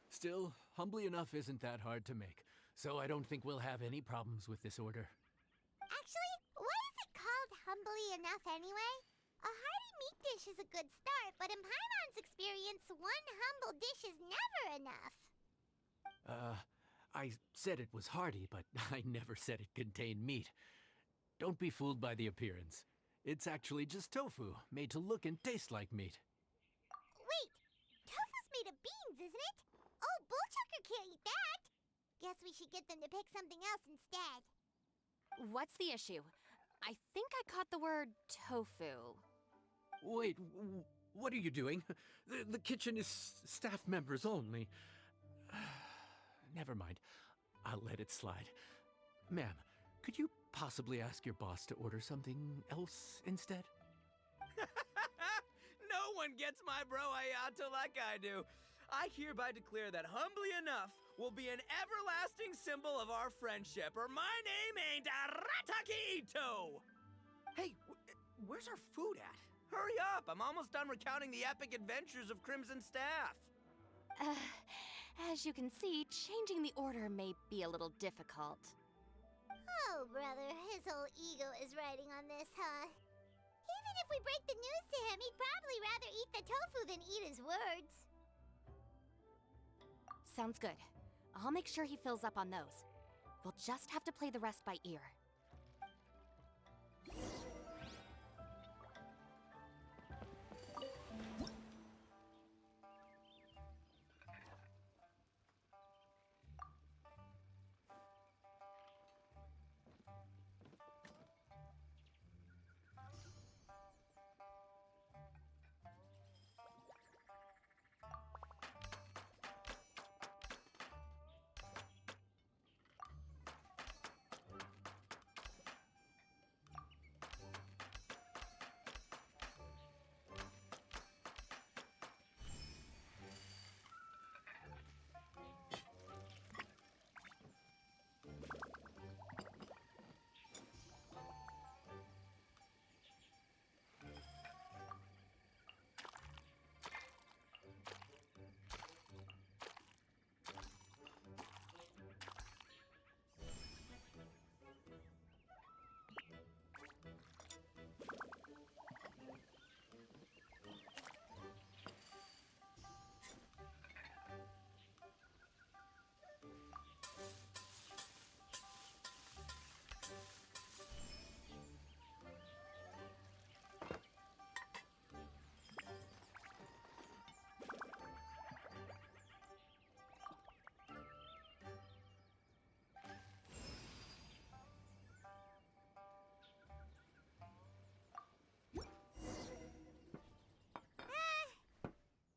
B: Still, humbly enough isn't that hard to make, so I don't think we'll have any problems with this order.
A: Actually, what is it called humbly enough anyway? A hearty meat dish is a good start, but in Paimon's experience, one humble dish is never enough.
B: I said it was hearty, but I never said it contained meat. Don't be fooled by the appearance. It's actually just tofu, made to look and taste like meat.
A: Wait, tofu's made of beans, isn't it? Oh, Bullchucker can't eat that. Guess we should get them to pick something else instead.
J: What's the issue? I think I caught the word tofu.
B: Wait, what are you doing? The kitchen is staff members only. Never mind. I'll let it slide. Ma'am, could you possibly ask your boss to order something else instead?
K: No one gets my bro Ayato like I do. I hereby declare that Humbly Enough will be an everlasting symbol of our friendship, or my name ain't Aratakito! Hey, where's our food at? Hurry up! I'm almost done recounting the epic adventures of Crimson Staff.
J: As you can see, changing the order may be a little difficult.
A: Oh, brother, his whole ego is riding on this, huh? Even if we break the news to him, he'd probably rather eat the tofu than eat his words.
J: Sounds good. I'll make sure he fills up on those. We'll just have to play the rest by ear.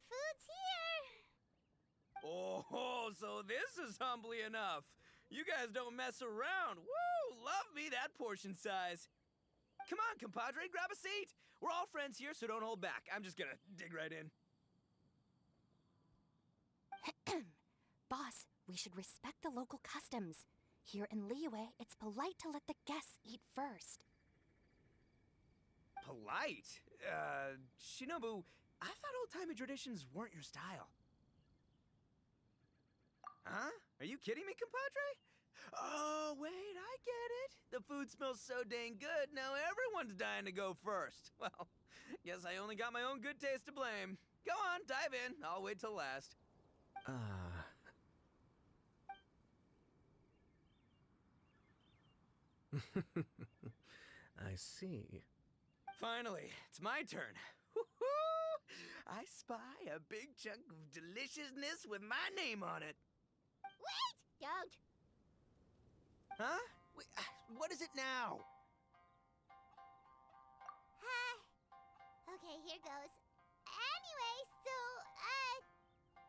A: Food's here!
K: Oh, so this is Humbly Enough. You guys don't mess around. Woo! Love me that portion size. Come on, compadre, grab a seat. We're all friends here, so don't hold back. I'm just gonna dig right in.
J: Boss, we should respect the local customs. Here in Liyue, it's polite to let the guests eat first.
K: Polite? Shinobu, I thought old-timey traditions weren't your style. Huh? Are you kidding me, compadre? Oh, wait, I get it. The food smells so dang good, now everyone's dying to go first. Well, guess I only got my own good taste to blame. Go on, dive in. I'll wait till last.
I: I see.
K: Finally, it's my turn. Woo-hoo! I spy a big chunk of deliciousness with my name on it.
A: Wait! Don't!
K: Huh? Wait, what is it now?
A: Okay, here goes. Anyway, so,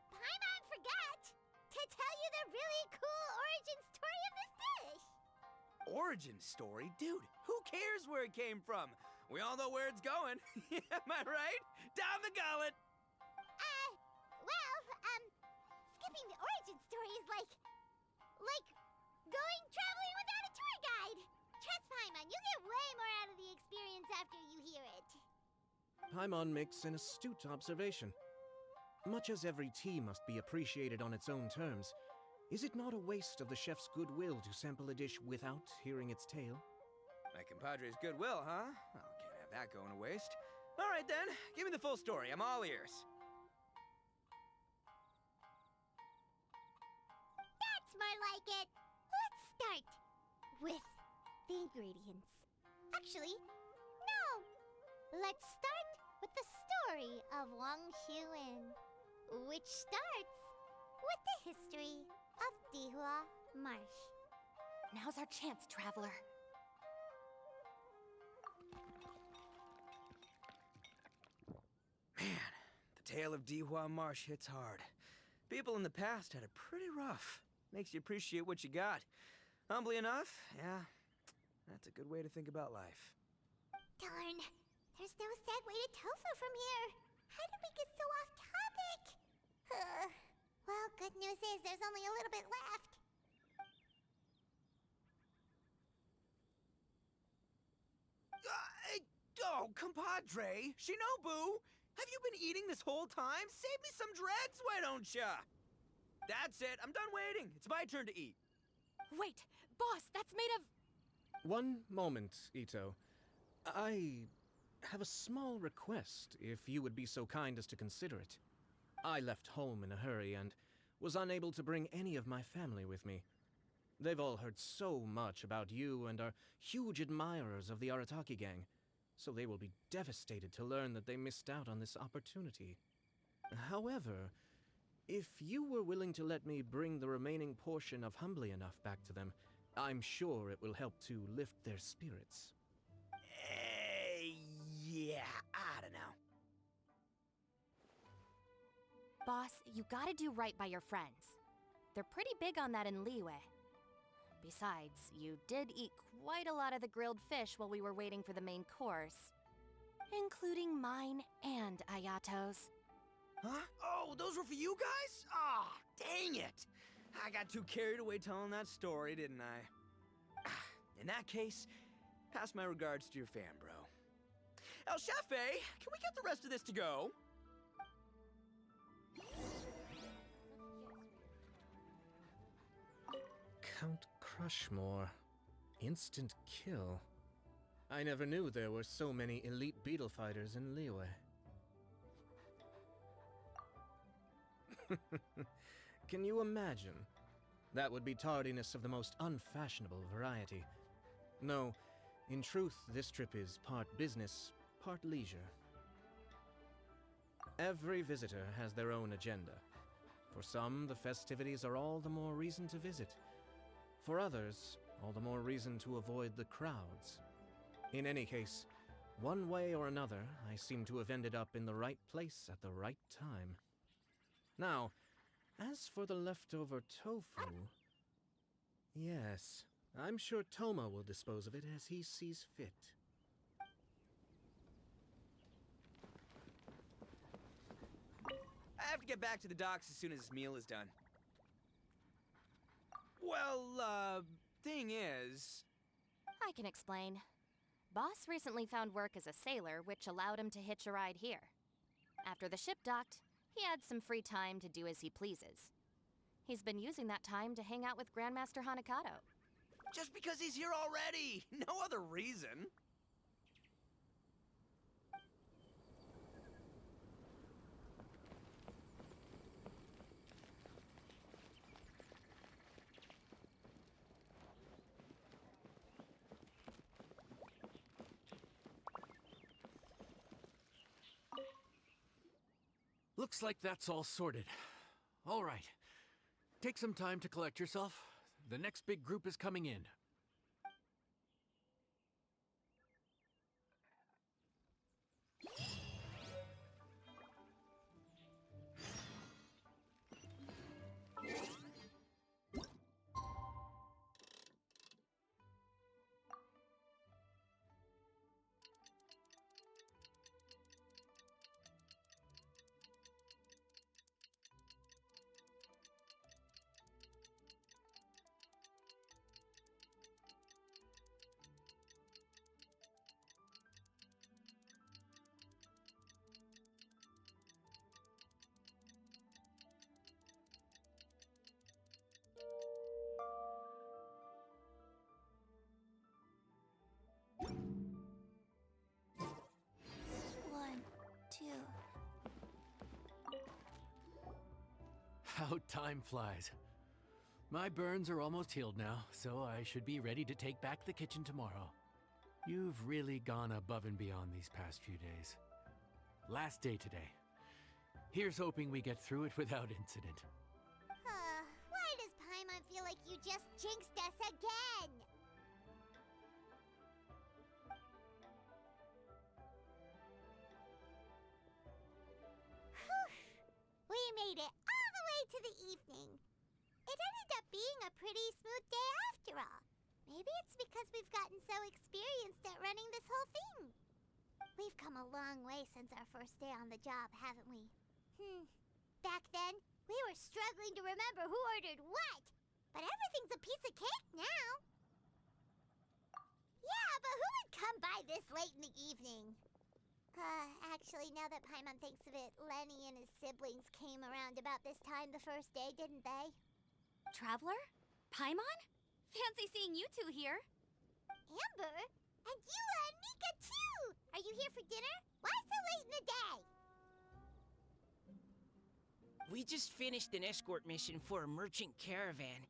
A: Paimon forgot to tell you the really cool origin story of this dish.
K: Origin story? Dude, who cares where it came from? We all know where it's going. Am I right? Down the gullet!
A: Skipping the origin story is like going traveling without a tour guide. Trust Paimon, you get way more out of the experience after you hear it.
I: Paimon makes an astute observation. Much as every tea must be appreciated on its own terms, is it not a waste of the chef's goodwill to sample a dish without hearing its tale?
K: My compadre's goodwill, huh? Oh, can't have that going to waste. All right then, give me the full story. I'm all ears.
A: That's more like it. Let's start with the ingredients. Actually, no. Let's start with the story of Wang Xuan, which starts with the history of Dihua Marsh.
J: Now's our chance, traveler.
K: Man, the tale of Dihua Marsh hits hard. People in the past had it pretty rough. Makes you appreciate what you got. Humbly enough, yeah, that's a good way to think about life.
A: Darn, there's no segue to tofu from here. How did we get so off topic? Well, good news is there's only a little bit left.
K: Oh, compadre, Shinobu, have you been eating this whole time? Save me some dregs, why don't ya? That's it, I'm done waiting. It's my turn to eat.
J: Wait, boss, that's made of...
I: One moment, Ito. I have a small request, if you would be so kind as to consider it. I left home in a hurry and was unable to bring any of my family with me. They've all heard so much about you and are huge admirers of the Arataki gang, so they will be devastated to learn that they missed out on this opportunity. However, if you were willing to let me bring the remaining portion of Humbly Enough back to them, I'm sure it will help to lift their spirits.
K: Yeah, I don't know.
J: Boss, you gotta do right by your friends. They're pretty big on that in Liyue. Besides, you did eat quite a lot of the grilled fish while we were waiting for the main course. Including mine and Ayato's.
K: Huh? Oh, those were for you guys? Ah, dang it! I got too carried away telling that story, didn't I? In that case, pass my regards to your fan, bro. El Chefe, can we get the rest of this to go?
I: Count Crushmore. Instant kill. I never knew there were so many elite beetle fighters in Liyue. Can you imagine? That would be tardiness of the most unfashionable variety. No, in truth, this trip is part business, part leisure. Every visitor has their own agenda. For some, the festivities are all the more reason to visit. For others, all the more reason to avoid the crowds. In any case, one way or another, I seem to have ended up in the right place at the right time. Now, as for the leftover tofu... Yes, I'm sure Toma will dispose of it as he sees fit.
K: I have to get back to the docks as soon as this meal is done. Well, thing is...
J: I can explain. Boss recently found work as a sailor, which allowed him to hitch a ride here. After the ship docked, he had some free time to do as he pleases. He's been using that time to hang out with Grandmaster Hanakato.
K: Just because he's here already! No other reason!
B: Looks like that's all sorted. All right. Take some time to collect yourself. The next big group is coming in. How time flies. My burns are almost healed now, so I should be ready to take back the kitchen tomorrow. You've really gone above and beyond these past few days. Last day today. Here's hoping we get through it without incident.
A: Why does Paimon feel like you just jinxed us again? Whew. We made it all the way to the evening. It ended up being a pretty smooth day after all. Maybe it's because we've gotten so experienced at running this whole thing. We've come a long way since our first day on the job, haven't we? Back then, we were struggling to remember who ordered what. But everything's a piece of cake now. Yeah, but who would come by this late in the evening? Actually, now that Paimon thinks of it, Lenny and his siblings came around about this time the first day, didn't they?
H: Traveler? Paimon? Fancy seeing you two here.
A: Amber? And Eula and Mika, too! Are you here for dinner? Why so late in the day?
L: We just finished an escort mission for a merchant caravan.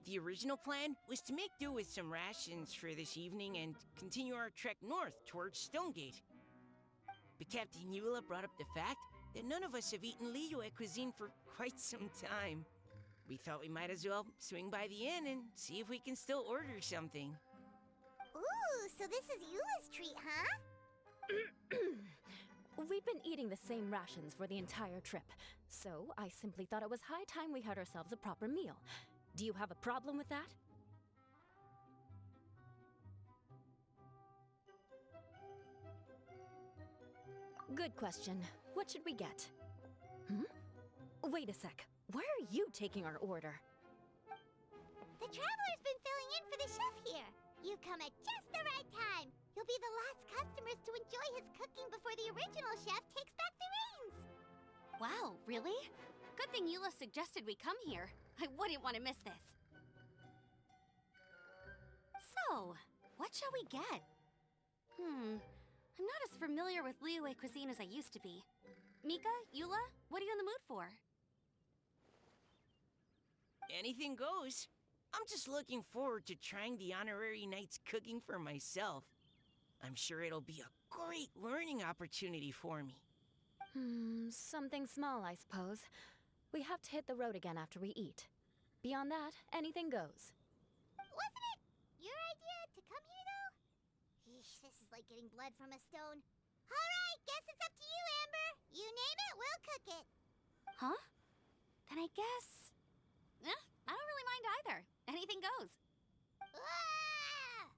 L: The original plan was to make do with some rations for this evening and continue our trek north towards Stonegate. But Captain Eula brought up the fact that none of us have eaten Liyue cuisine for quite some time. We thought we might as well swing by the inn and see if we can still order something.
A: Ooh, so this is Eula's treat, huh?
M: We've been eating the same rations for the entire trip, so I simply thought it was high time we had ourselves a proper meal. Do you have a problem with that? Good question. What should we get? Wait a sec. Why are you taking our order?
A: The Traveler's been filling in for the chef here. You've come at just the right time. You'll be the last customers to enjoy his cooking before the original chef takes back the reins.
H: Wow, really? Good thing Eula suggested we come here. I wouldn't want to miss this. So, what shall we get? I'm not as familiar with Liyue cuisine as I used to be. Mika, Eula, what are you in the mood for?
L: Anything goes. I'm just looking forward to trying the honorary knight's cooking for myself. I'm sure it'll be a great learning opportunity for me.
M: Something small, I suppose. We have to hit the road again after we eat. Beyond that, anything goes.
A: Wasn't it your idea to come here, though? Yeesh, this is like getting blood from a stone. All right, guess it's up to you, Amber. You name it, we'll cook it.
H: Huh? Then I guess... I don't really mind either. Anything goes.
A: Ah!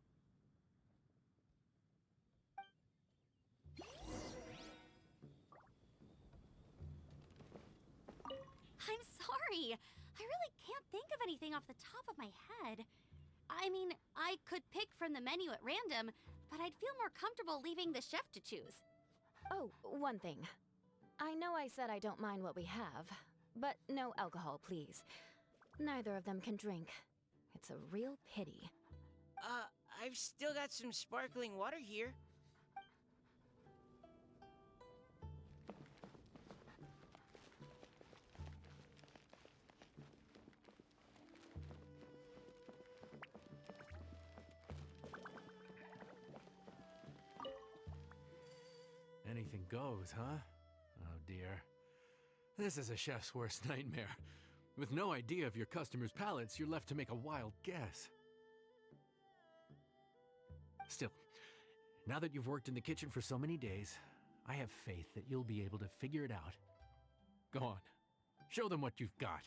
H: I'm sorry. I really can't think of anything off the top of my head. I mean, I could pick from the menu at random, but I'd feel more comfortable leaving the chef to choose.
M: Oh, one thing. I know I said I don't mind what we have, but no alcohol, please. Neither of them can drink. It's a real pity.
L: I've still got some sparkling water here.
B: Anything goes, huh? Oh dear. This is a chef's worst nightmare. With no idea of your customers' palates, you're left to make a wild guess. Still, now that you've worked in the kitchen for so many days, I have faith that you'll be able to figure it out. Go on, show them what you've got.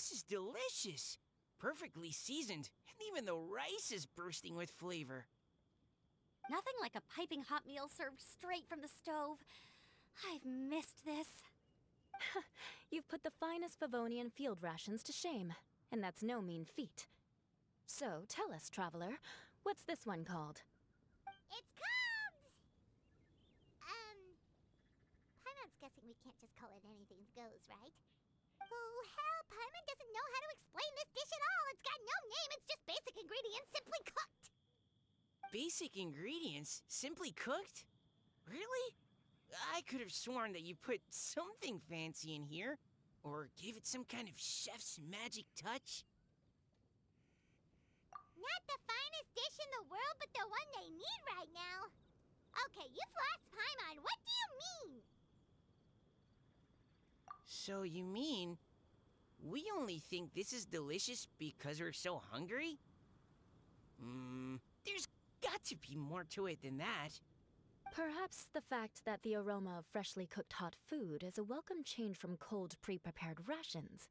L: This is delicious. Perfectly seasoned, and even the rice is bursting with flavor.
H: Nothing like a piping hot meal served straight from the stove. I've missed this.
M: You've put the finest Favonian field rations to shame, and that's no mean feat. So, tell us, traveler, what's this one called?
A: It's called... Paimon's guessing we can't just call it anything goes, right? Oh, hell, Paimon doesn't know how to explain this dish at all. It's got no name, it's just basic ingredients simply cooked.
L: Basic ingredients, simply cooked? Really? I could have sworn that you put something fancy in here, or gave it some kind of chef's magic touch.
A: Not the finest dish in the world, but the one they need right now. Okay, you've lost Paimon. What do you mean?
L: So you mean we only think this is delicious because we're so hungry? There's got to be more to it than that.
M: Perhaps the fact that the aroma of freshly cooked hot food is a welcome change from cold, pre-prepared rations.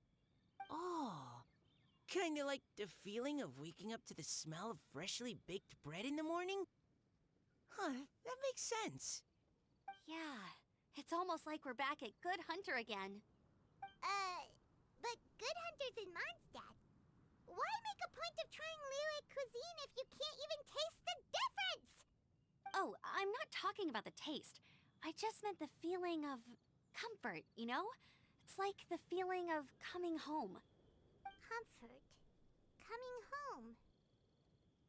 L: Oh, kinda like the feeling of waking up to the smell of freshly baked bread in the morning? Huh, that makes sense.
H: Yeah, it's almost like we're back at Good Hunter again.
A: But Good Hunter's in Mondstadt. Why make a point of trying Liyue cuisine if you can't even taste the difference?
H: Oh, I'm not talking about the taste. I just meant the feeling of comfort, you know? It's like the feeling of coming home.
A: Comfort. Coming home.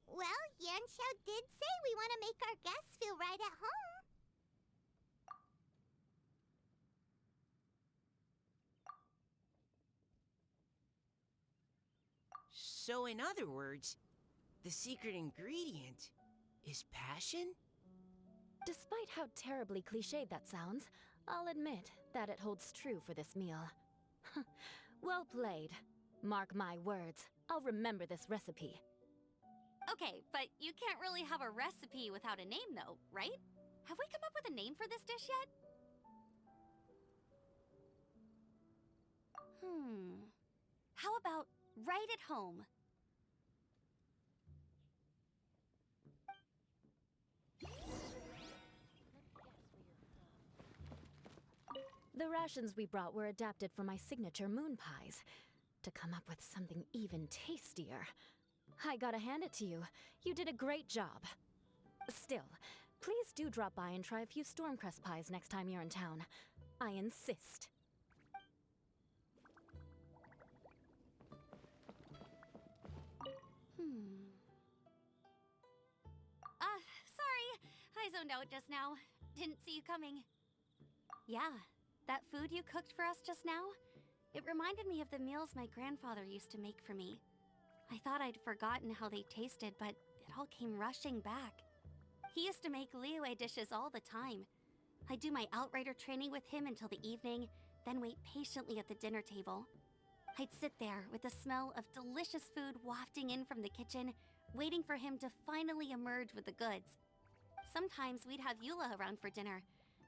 A: Well, Yanxiao did say we want to make our guests feel right at home.
L: So in other words, the secret ingredient is passion?
M: Despite how terribly cliched that sounds, I'll admit that it holds true for this meal. Well played. Mark my words, I'll remember this recipe.
H: Okay, but you can't really have a recipe without a name, though, right? Have we come up with a name for this dish yet? How about right at home?
M: The rations we brought were adapted for my signature moon pies. To come up with something even tastier. I gotta hand it to you. You did a great job. Still, please do drop by and try a few Stormcrest pies next time you're in town. I insist.
H: Sorry. I zoned out just now. Didn't see you coming. Yeah, that food you cooked for us just now, it reminded me of the meals my grandfather used to make for me. I thought I'd forgotten how they tasted, but it all came rushing back. He used to make Liyue dishes all the time. I'd do my outrider training with him until the evening, then wait patiently at the dinner table. I'd sit there with the smell of delicious food wafting in from the kitchen, waiting for him to finally emerge with the goods. Sometimes we'd have Eula around for dinner,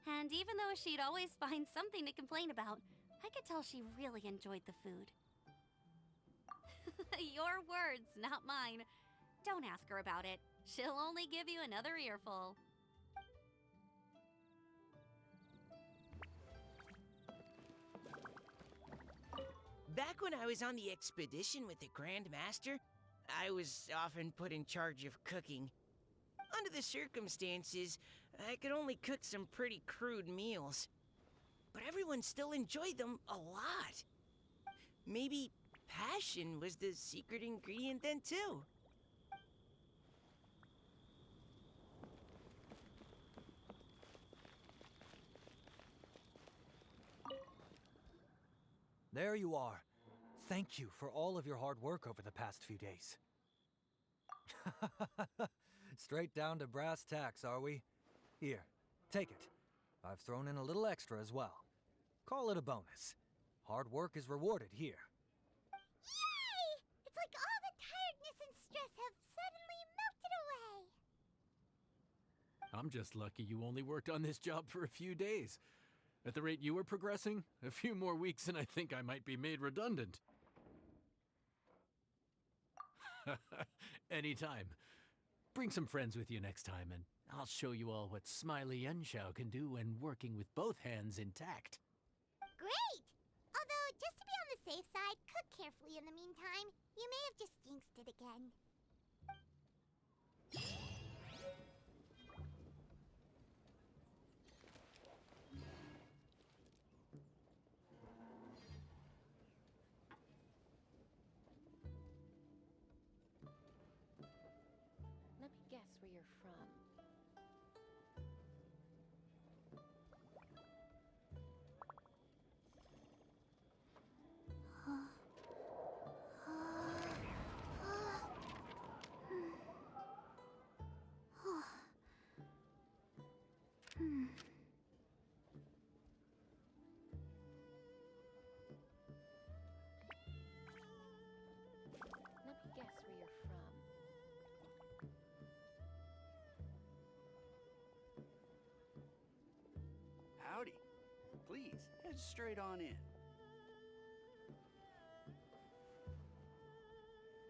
H: and even though she'd always find something to complain about, I could tell she really enjoyed the food. Your words, not mine. Don't ask her about it. She'll only give you another earful.
L: Back when I was on the expedition with the Grand Master, I was often put in charge of cooking. Under the circumstances, I could only cook some pretty crude meals. But everyone still enjoyed them a lot. Maybe passion was the secret ingredient then, too.
C: There you are. Thank you for all of your hard work over the past few days. Straight down to brass tacks, are we? Here, take it. I've thrown in a little extra as well. Call it a bonus. Hard work is rewarded here.
A: Yay! It's like all the tiredness and stress have suddenly melted away.
B: I'm just lucky you only worked on this job for a few days. At the rate you were progressing, a few more weeks and I think I might be made redundant. Anytime. Bring some friends with you next time, and I'll show you all what Smiley Yenshao can do when working with both hands intact.
A: Great! Although, just to be on the safe side, cook carefully in the meantime. You may have just jinxed it again.
J: Let me guess where you're from. Let me guess where you're from.
N: Howdy. Please, head straight on in.